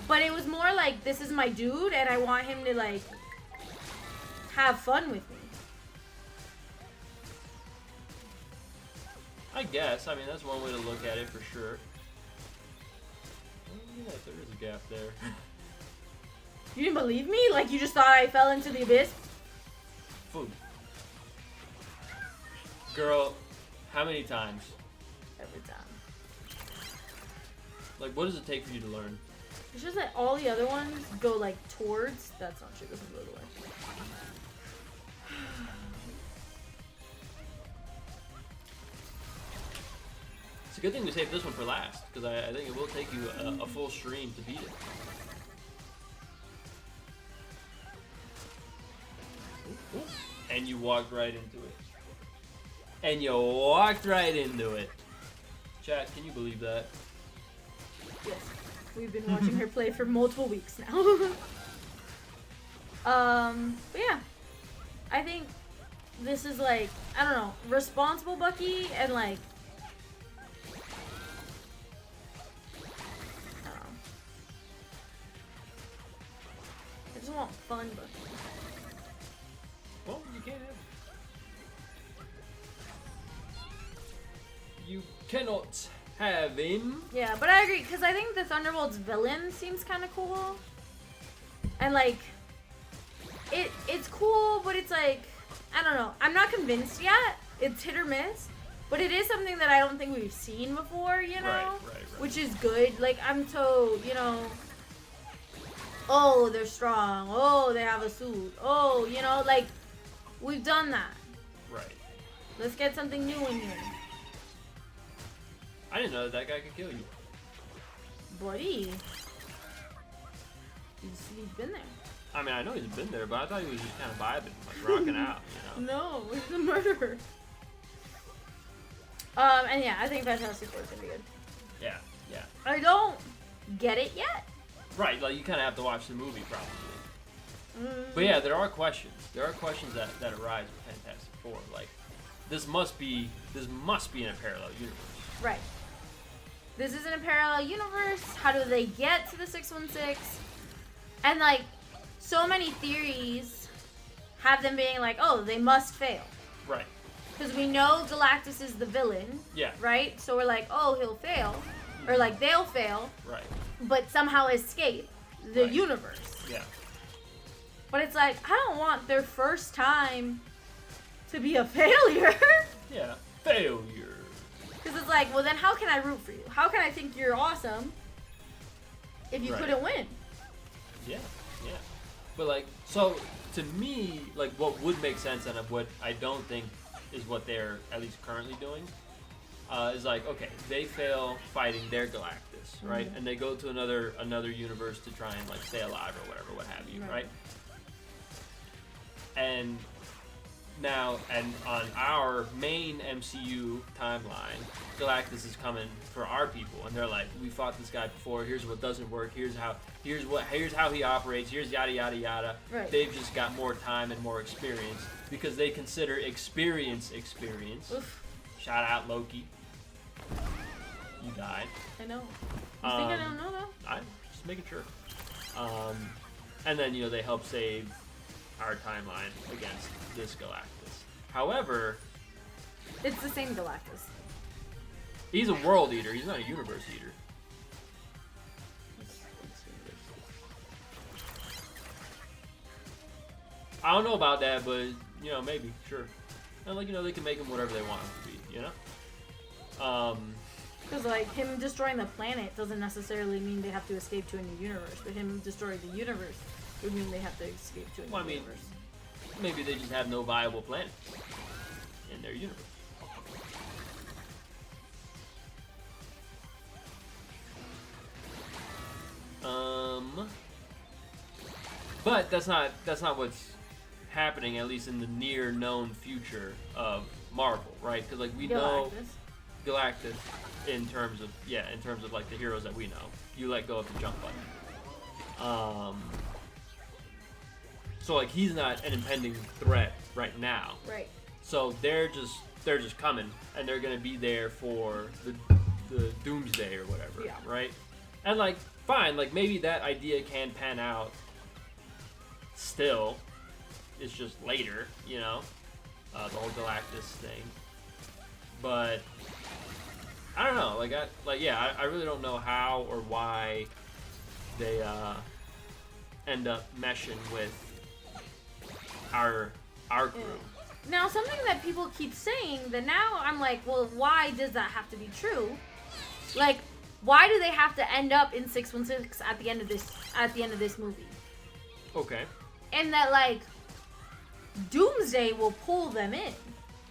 But it was more like, this is my dude, and I want him to like have fun with me. I guess. I mean, that's one way to look at it for sure. Oh, yeah, there is a gap there. You didn't believe me? Like, you just thought I fell into the abyss? Food. Girl, how many times? Every time. Like, what does it take for you to learn? It's just that all the other ones go, like, towards. That's not true. This one goes away. It's a good thing we saved this one for last, because I think it will take you a full stream to beat it. Ooh, ooh. And you walked right into it. And you walked right into it. Chat, can you believe that? Yes. We've been watching her play for multiple weeks now. But yeah. I think this is like, I don't know, responsible Bucky and like, I don't know. I just want fun Bucky. Well, you can't have it. You cannot have him. Yeah, but I agree, because I think the Thunderbolts villain seems kind of cool. And like, it's cool, but it's like, I don't know. I'm not convinced yet. It's hit or miss. But it is something that I don't think we've seen before, you know? Right. Which is good. Like, I'm so, you know, oh, they're strong. Oh, they have a suit. Oh, you know, like, we've done that. Right. Let's get something new in here. I didn't know that guy could kill you. Buddy. He's been there. I mean, I know he's been there, but I thought he was just kind of vibing, like rocking out, you know? No, he's a murderer. And yeah, I think Fantastic Four is gonna be good. Yeah. I don't get it yet. Right, like you kind of have to watch the movie probably. But yeah, there are questions. There are questions that arise with Fantastic Four. Like, this must be in a parallel universe. Right. This is in a parallel universe. How do they get to the 616? And like, so many theories have them being like, oh, they must fail. Right. Because we know Galactus is the villain. Yeah. Right? So we're like, oh, he'll fail. Or like, they'll fail. Right. But somehow escape the universe. Yeah. But it's like, I don't want their first time to be a failure. Yeah. Failure. Because it's like, well, then how can I root for you? How can I think you're awesome if you couldn't win? Yeah. But like, so to me, like what would make sense and what I don't think is what they're at least currently doing is like, okay, they fail fighting their Galactus, right? And they go to another universe to try and like stay alive or whatever, what have you, right? And now, and on our main MCU timeline, Galactus is coming for our people, and they're like, we fought this guy before. Here's what doesn't work. Here's how he operates. Here's yada yada yada. Right. They've just got more time and more experience because they consider experience. Oof. Shout out Loki. You died. I know. You think I don't know that? I'm just making sure. And then they help save our timeline against this Galactus. However, it's the same Galactus. He's a world eater. He's not a universe eater. I don't know about that, but maybe, sure. And they can make him whatever they want him to be. Because like him destroying the planet doesn't necessarily mean they have to escape to a new universe, but him destroying the universe would mean they have to escape to a new universe. Maybe they just have no viable planet in their universe. But that's not what's happening, at least in the near known future of Marvel, right? Because like we know Galactus in terms of like the heroes that we know. You let go of the jump button. So like he's not an impending threat right now. Right. So they're just coming, and they're gonna be there for the doomsday or whatever. Yeah. Right. And like fine, like maybe that idea can pan out. Still, it's just later, the whole Galactus thing. But I don't know. I really don't know how or why they end up meshing with our crew. Now, something that people keep saying that now I'm like, well, why does that have to be true? Like, why do they have to end up in 616 at the end of this movie? Okay. And that like Doomsday will pull them in,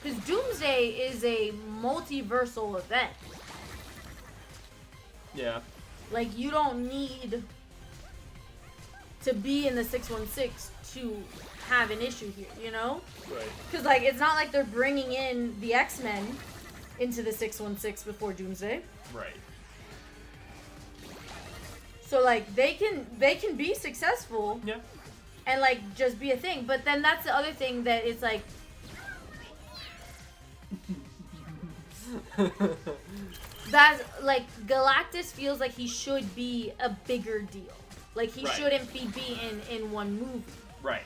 because Doomsday is a multiversal event. Yeah. Like you don't need to be in the 616 to have an issue here, Right. Because like it's not like they're bringing in the X-Men into the 616 before Doomsday. Right. So like they can be successful. Yeah. And like just be a thing, but then that's the other thing that it's like that like Galactus feels like he should be a bigger deal. Like he shouldn't be in one movie. Right.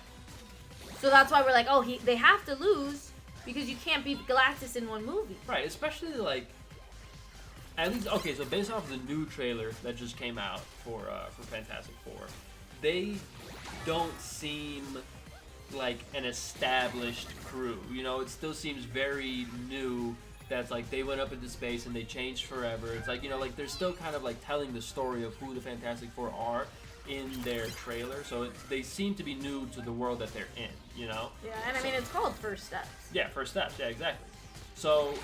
So that's why we're like, oh, they have to lose because you can't beat Galactus in one movie. Right, especially like at least okay, so based off the new trailer that just came out for Fantastic Four, they don't seem like an established crew. It still seems very new. That's like they went up into space and they changed forever. It's like like they're still kind of like telling the story of who the Fantastic Four are in their trailer. So they seem to be new to the world that they're in. Yeah, and I mean it's called First Steps. Yeah, First Steps. Yeah, exactly. So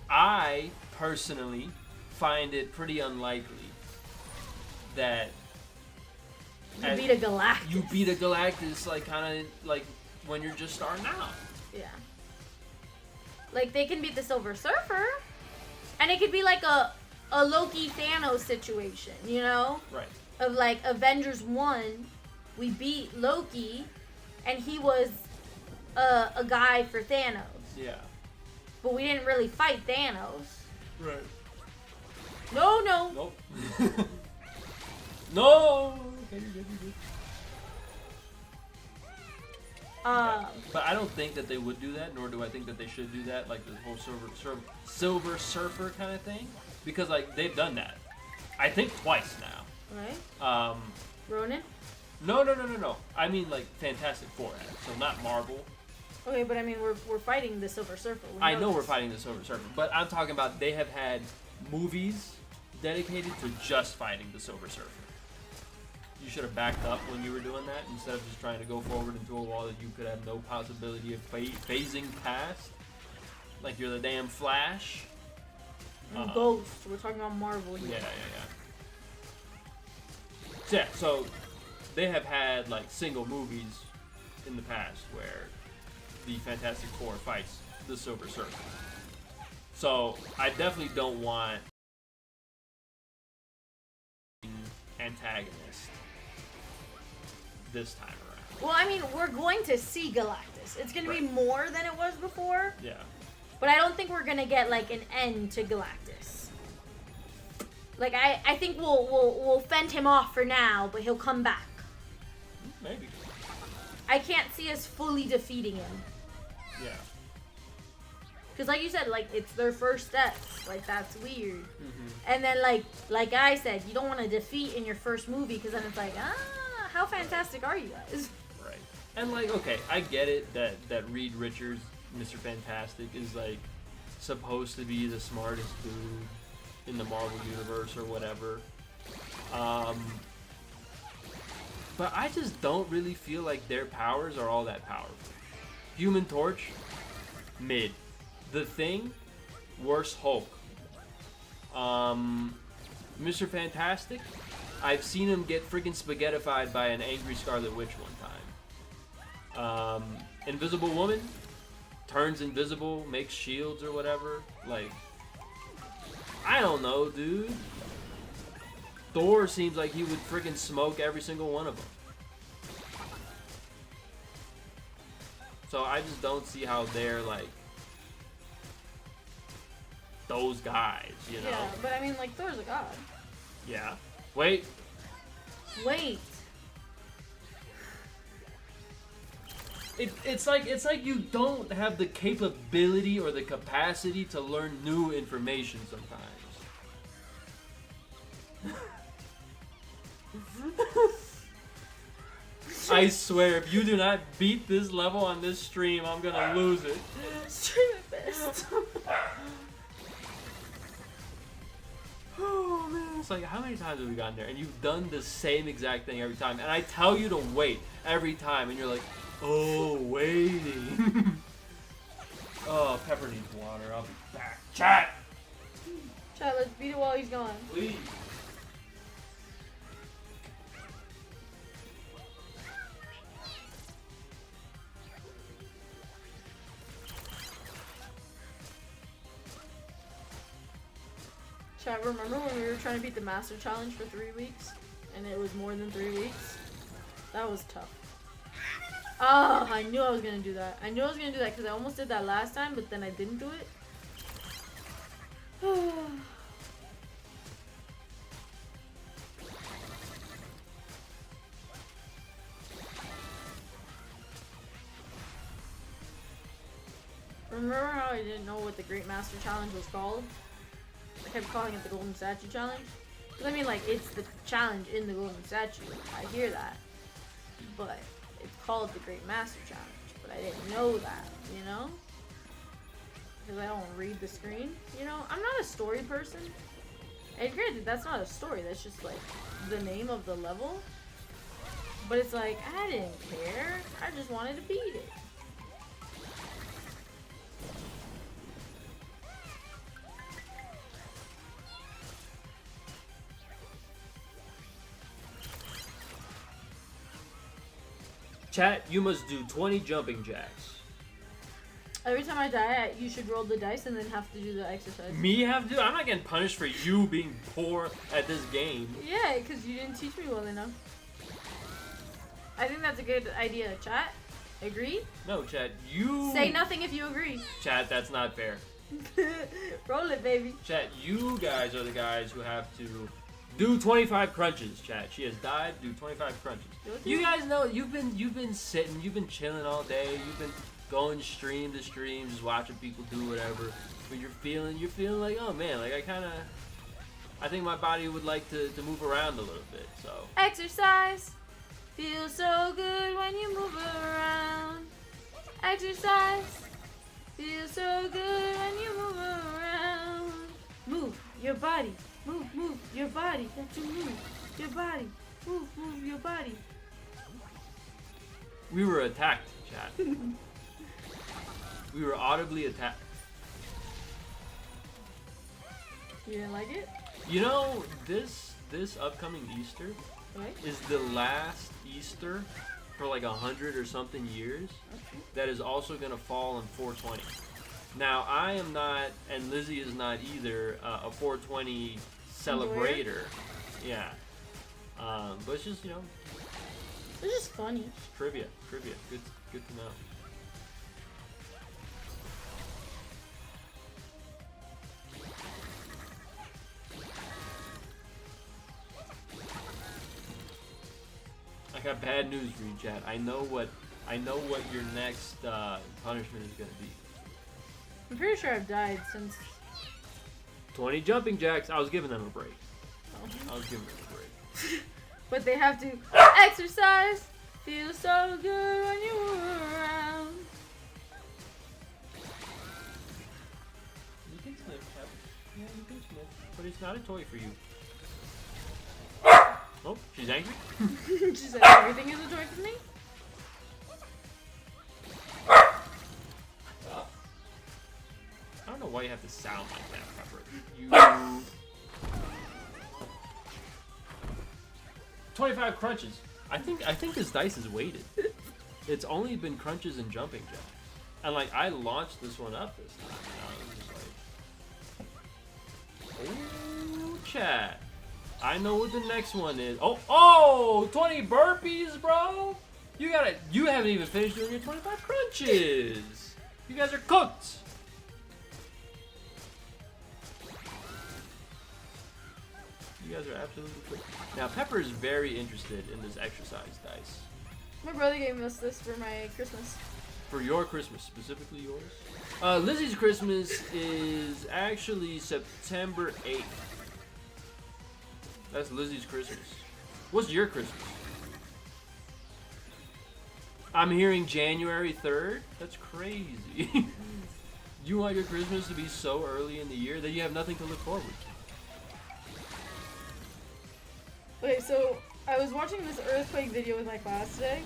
I personally find it pretty unlikely that you beat a Galactus. You beat a Galactus, like, kind of, like, when you're just starting out. Yeah. Like, they can beat the Silver Surfer, and it could be like a Loki Thanos situation, Right. Of, like, Avengers 1, we beat Loki, and he was a guy for Thanos. Yeah. But we didn't really fight Thanos. Right. No. Nope. No! But I don't think that they would do that, nor do I think that they should do that, like the whole Silver Surfer kind of thing, because like they've done that, I think twice now. Right. Ronan? No. I mean like Fantastic Four, so not Marvel. Okay, but I mean, we're fighting the Silver Surfer. I know we're fighting the Silver Surfer, but I'm talking about they have had movies dedicated to just fighting the Silver Surfer. You should have backed up when you were doing that instead of just trying to go forward into a wall that you could have no possibility of phasing past. Like you're the damn Flash. Ghost. We're talking about Marvel here. Yeah. So they have had like single movies in the past where the Fantastic Four fights the Silver Surfer. So I definitely don't want antagonist this time around. Well, I mean, we're going to see Galactus. It's going to be more than it was before. Yeah. But I don't think we're going to get like an end to Galactus. Like I think we'll fend him off for now, but he'll come back. Maybe. I can't see us fully defeating him. Yeah. Because like you said, like it's their first steps. Like that's weird. Mm-hmm. And then like I said, you don't want to defeat in your first movie because then it's like, how fantastic are you guys? Right. And like, okay, I get it that Reed Richards, Mr. Fantastic, is like supposed to be the smartest dude in the Marvel universe or whatever. But I just don't really feel like their powers are all that powerful. Human Torch, mid. The Thing, worse Hulk. Mr. Fantastic, I've seen him get freaking spaghettified by an angry Scarlet Witch one time. Invisible Woman, turns invisible, makes shields or whatever. Like, I don't know, dude. Thor seems like he would freaking smoke every single one of them. So I just don't see how they're like those guys, you know? Yeah, but I mean, like Thor's a god. Yeah. Wait. It's like you don't have the capability or the capacity to learn new information sometimes. I swear, if you do not beat this level on this stream, I'm gonna lose it. Stream it best. Oh man, it's like, how many times have we gotten there? And you've done the same exact thing every time. And I tell you to wait every time, and you're like, oh, waiting. Oh, Pepper needs water. I'll be back. Chat! Chat, let's beat it while he's gone. Please. Chat, remember when we were trying to beat the Master Challenge for 3 weeks? And it was more than 3 weeks? That was tough. Oh, I knew I was gonna do that. I knew I was gonna do that because I almost did that last time, but then I didn't do it. Remember how I didn't know what the Great Master Challenge was called? I kept calling it the Golden Statue Challenge. Because I mean, like, it's the challenge in the Golden Statue. I hear that. But it's called the Great Master Challenge. But I didn't know that, you know? Because I don't read the screen, you know? I'm not a story person. And granted, that's not a story. That's just, like, the name of the level. But it's like, I didn't care. I just wanted to beat it. Chat, you must do 20 jumping jacks. Every time I die, you should roll the dice and then have to do the exercise. Me have to? I'm not getting punished for you being poor at this game. Yeah, because you didn't teach me well enough. I think that's a good idea. Chat? Agree? No, Chat, you... Say nothing if you agree. Chat, that's not fair. Roll it, baby. Chat, you guys are the guys who have to do 25 crunches, Chat. She has died, do 25 crunches. You guys know, you've been sitting, you've been chilling all day, you've been going stream to stream, just watching people do whatever. But you're feeling like, oh man, like I think my body would like to move around a little bit, so. Exercise feels so good when you move around. Exercise feels so good when you move around. Move your body. Move your body. Got to move your body. Move your body. We were attacked, chat. We were audibly attacked. You didn't like it? You know, this upcoming Easter Right? is the last Easter for like 100 or something years Okay. that is also gonna fall on 420. Now I am not, and Lizzie is not either, a 420 celebrator. Yeah. But it's just, you know, It's just funny. trivia. Good to know. I got bad news for you, Chad. I know what your next punishment is gonna be. I'm pretty sure I've died since. 20 jumping jacks. I was giving them a break. Oh. I was giving them a break. But they have to exercise. Feels so good when you move around. You can sniff, Chad. Yeah, you can sniff. But it's not a toy for you. Oh, she's angry? She said everything is a joy for me. I don't know why you have to sound like that, Pepper. You... 25 crunches. I think this dice is weighted. It's only been crunches and jumping jacks. And like I launched this one up this time. And I was just like, oh, chat. I know what the next one is. Oh, 20 burpees, bro. You haven't even finished doing your 25 crunches. You guys are cooked. You guys are absolutely cooked. Now, Pepper is very interested in this exercise dice. My brother gave us this for my Christmas. For your Christmas, specifically yours? Lizzie's Christmas is actually September 8th. That's Lizzie's Christmas. What's your Christmas? I'm hearing January 3rd? That's crazy. You want your Christmas to be so early in the year that you have nothing to look forward to. Okay, so I was watching this earthquake video with my class today,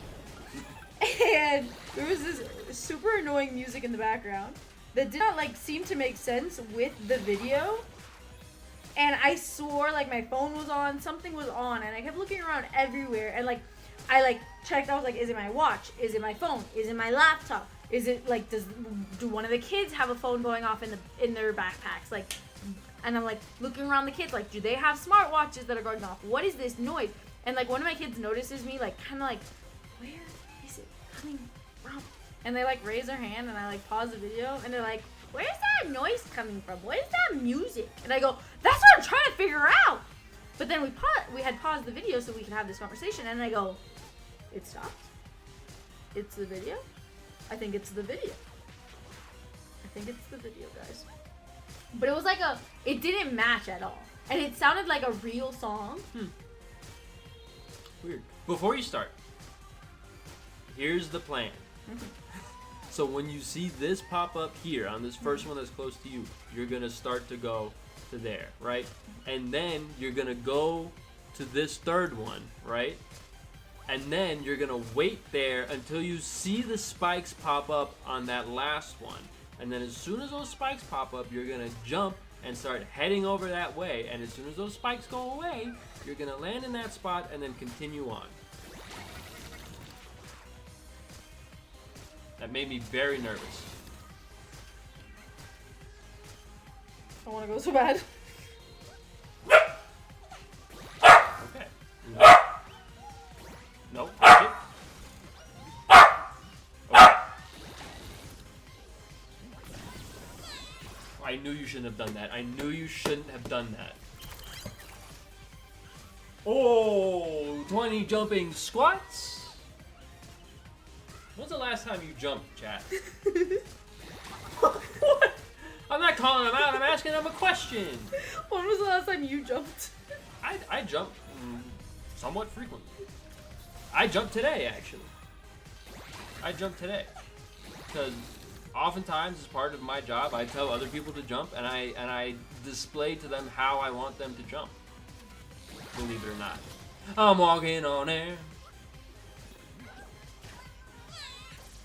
and there was this super annoying music in the background that did not like seem to make sense with the video. And I swore like my phone was on, something was on, and I kept looking around everywhere, and like I like checked. I was like, is it my watch? Is it my phone? Is it my laptop? Is it like do one of the kids have a phone going off in their backpacks? Like, and I'm like looking around the kids, like, do they have smartwatches that are going off? What is this noise? And like one of my kids notices me, like kind of like, where is it coming from? And they like raise their hand, and I like pause the video, and they're like, where's that noise coming from? What is that music? And I go, that's what I'm trying to figure out. But then we had paused the video so we could have this conversation, and I go, it stopped. It's the video. I think it's the video. I think it's the video, guys. But it was like it didn't match at all. And it sounded like a real song. Weird. Before you start, here's the plan. So when you see this pop up here on this first one that's close to you, you're going to start to go to there, right? And then you're going to go to this third one, right? And then you're going to wait there until you see the spikes pop up on that last one. And then as soon as those spikes pop up, you're going to jump and start heading over that way. And as soon as those spikes go away, you're going to land in that spot and then continue on. That made me very nervous. I want to go so bad. Okay. Nope. That's it. Okay. I knew you shouldn't have done that. I knew you shouldn't have done that. Oh, 20 jumping squats. When's the last time you jumped, chat? What? I'm not calling them out. I'm asking them a question. When was the last time you jumped? I jump somewhat frequently. I jumped today, actually. I jumped today. because oftentimes as part of my job, I tell other people to jump, and I display to them how I want them to jump. Believe it or not, I'm walking on air.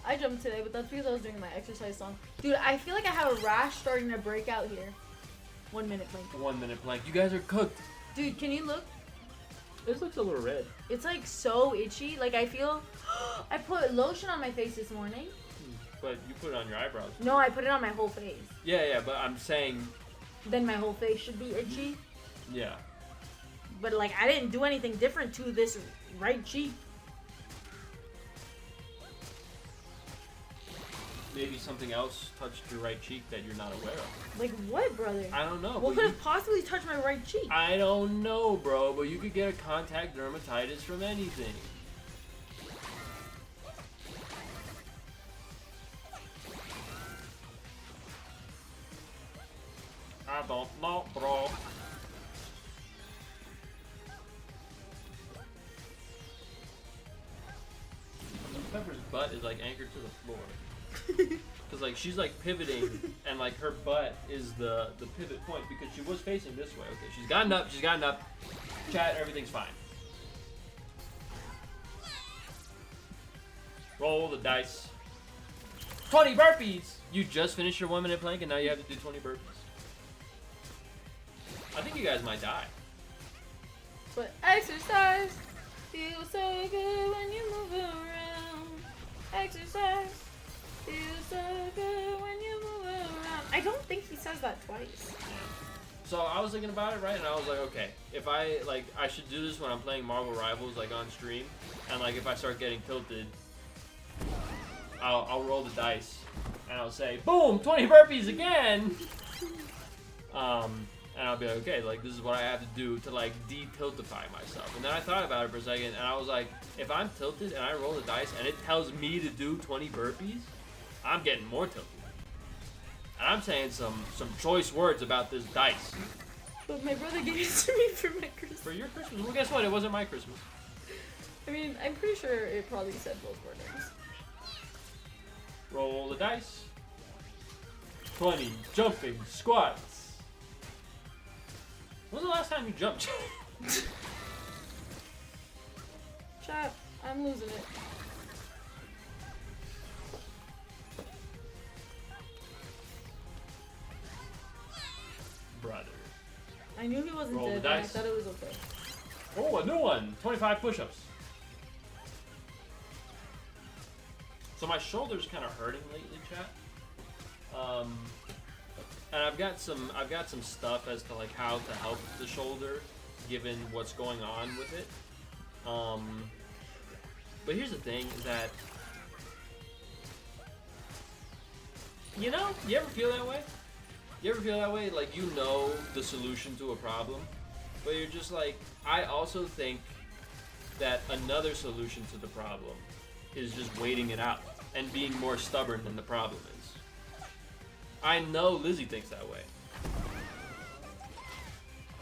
I jumped today, but that's because I was doing my exercise song. Dude, I feel like I have a rash starting to break out here. 1 minute plank. 1 minute plank. You guys are cooked. Dude, can you look? This looks a little red. It's like so itchy. Like I feel. I put lotion on my face this morning. But you put it on your eyebrows. No, I put it on my whole face. Yeah, but I'm saying. Then my whole face should be itchy. Yeah. But like I didn't do anything different to this right cheek. Maybe something else touched your right cheek that you're not aware of. Like what, brother? I don't know. What could have possibly touched my right cheek? I don't know, bro, but you could get a contact dermatitis from anything. I don't know, bro. Pepper's butt is like anchored to the floor. Because like she's like pivoting and like her butt is the pivot point because she was facing this way. Okay, she's gotten up. Chat, everything's fine. Roll the dice. 20 burpees! You just finished your 1 minute plank and now you have to do 20 burpees. I think you guys might die. But exercise feels so good when you move around. Exercise feels so good when you move around. I don't think he says that twice. So I was thinking about it, right? And I was like, okay, if I should do this when I'm playing Marvel Rivals, like on stream, and like if I start getting tilted, I'll roll the dice, and I'll say, boom, 20 burpees again. And I'll be like, okay, like this is what I have to do to like de-tiltify myself. And then I thought about it for a second, and I was like, if I'm tilted and I roll the dice and it tells me to do 20 burpees, I'm getting more tilted. And I'm saying some choice words about this dice. But my brother gave it to me for my Christmas. For your Christmas? Well, guess what? It wasn't my Christmas. I mean, I'm pretty sure it probably said both wordings. Roll the dice. 20 jumping squats. When was the last time you jumped? Chat, I'm losing it. Brother. I knew he wasn't Roll the dead, but I dice. thought it was okay. Oh, a new one. 25 push-ups. So my shoulder's kind of hurting lately, chat. And I've got some stuff as to like how to help the shoulder, given what's going on with it. But here's the thing: is that you ever feel that way? You ever feel that way? Like you know the solution to a problem, but you're just like, I also think that another solution to the problem is just waiting it out and being more stubborn than the problem is. I know Lizzie thinks that way.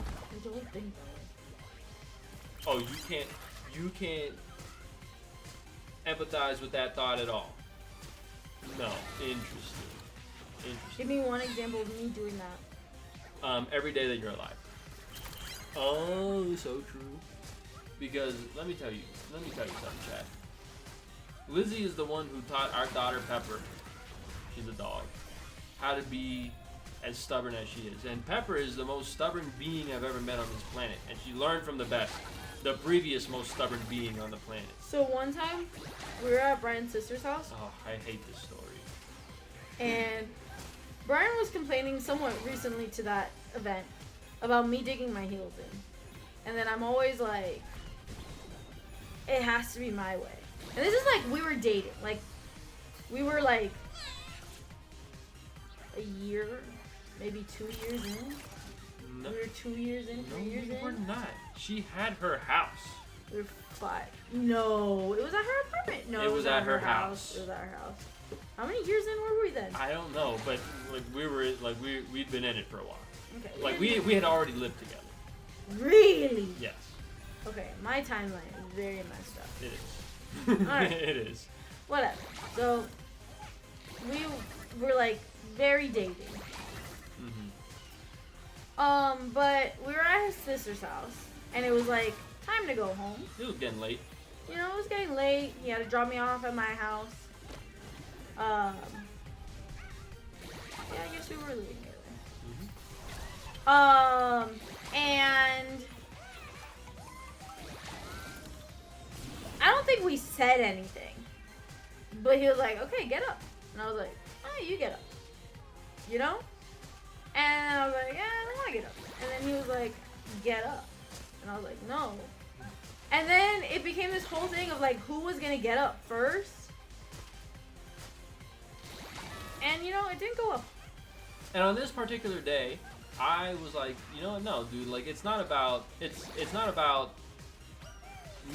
I don't think that way. Oh, you can't empathize with that thought at all. No, interesting. Give me one example of me doing that. Every day that you're alive. Oh, so true. Because let me tell you something, Chad. Lizzie is the one who taught our daughter Pepper, she's a dog, how to be as stubborn as she is. And Pepper is the most stubborn being I've ever met on this planet. And she learned from the best, the previous most stubborn being on the planet. So one time, we were at Brian's sister's house. Oh, I hate this story. And Brian was complaining somewhat recently to that event about me digging my heels in. And then I'm always like, it has to be my way. And this is like we were dating. Like, we were like a year, maybe 2 years in. No, We were 2 years in, 3 years we were in. not. She had her house. We were 5. No, it was at her apartment. No, It was at her house. It was at her house. How many years in were we then? I don't know, but like we'd been in it for a while. Okay. Like we had already lived together. Really? Yes, Okay, my timeline is very messed up. it is. Alright. It is. Whatever. So, we were like very dating. But we were at his sister's house, and it was like time to go home. It was getting late. You know, it was getting late. He had to drop me off at my house. Yeah, I guess we were living together. And I don't think we said anything, but he was like, "Okay, get up," and I was like, "Oh, you get up," you know. And I was like, "Yeah, I don't want to get up," and then he was like, "Get up," and I was like, "No." And then it became this whole thing of like who was gonna get up first. And you know, it didn't go up. And on this particular day, I was like, you know what, no, dude, like it's not about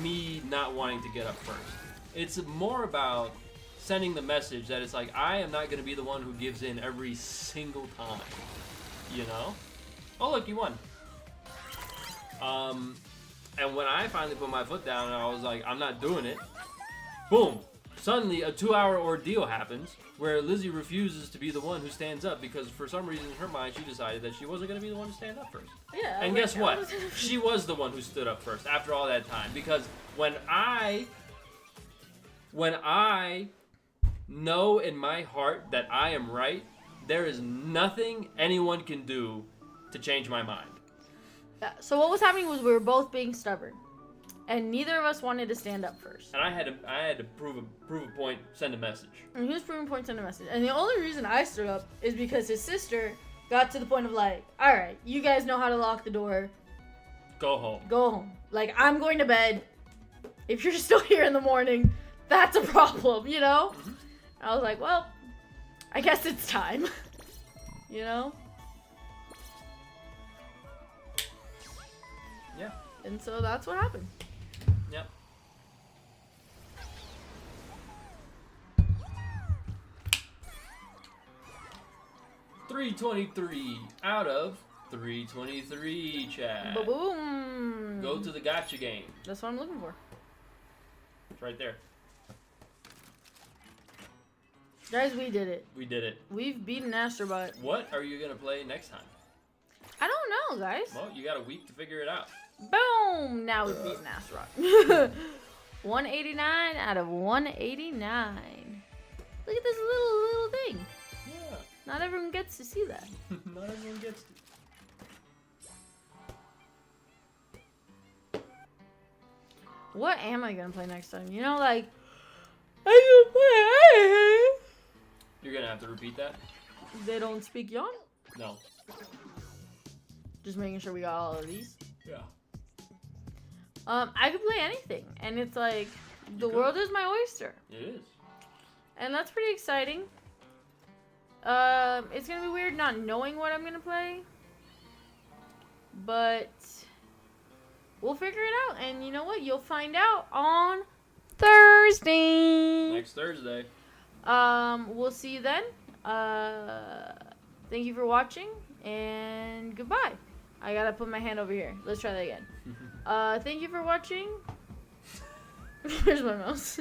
me not wanting to get up first. It's more about sending the message that it's like I am not gonna be the one who gives in every single time. You know? Oh look, you won. And when I finally put my foot down and I was like, I'm not doing it, boom! Suddenly a 2-hour ordeal happens where Lizzie refuses to be the one who stands up because for some reason in her mind she decided that she wasn't going to be the one to stand up first. Yeah. And guess what? She was the one who stood up first after all that time, because when I know in my heart that I am right, there is nothing anyone can do to change my mind. Yeah, so what was happening was we were both being stubborn, and neither of us wanted to stand up first. And I had to prove a point, send a message. And he was proving point, send a message. And the only reason I stood up is because his sister got to the point of like, all right, you guys know how to lock the door. Go home. Go home. Like, I'm going to bed. If you're still here in the morning, that's a problem, you know? Mm-hmm. I was like, well, I guess it's time. You know? Yeah. And so that's what happened. Yep. $323 out of 323, Chad. Boom. Go to the gotcha game. That's what I'm looking for. It's right there. Guys, we did it. We did it. We've beaten Astro Bot. What are you going to play next time? I don't know, guys. Well, you got a week to figure it out. Boom! Now we've beaten Astro Bot. 189 out of 189. Look at this little thing. Yeah. Not everyone gets to see that. Not everyone gets to. What am I gonna play next time? You know, like, I can play. You're going to have to repeat that? They don't speak yawn? No. Just making sure we got all of these. Yeah. I could play anything, and it's like the could. world is my oyster, It is. and that's pretty exciting. It's gonna be weird not knowing what I'm gonna play, but we'll figure it out. And you know what? You'll find out on Thursday. Next Thursday. We'll see you then. Thank you for watching, and goodbye. I gotta put my hand over here. Let's try that again. Thank you for watching. Where's my mouse?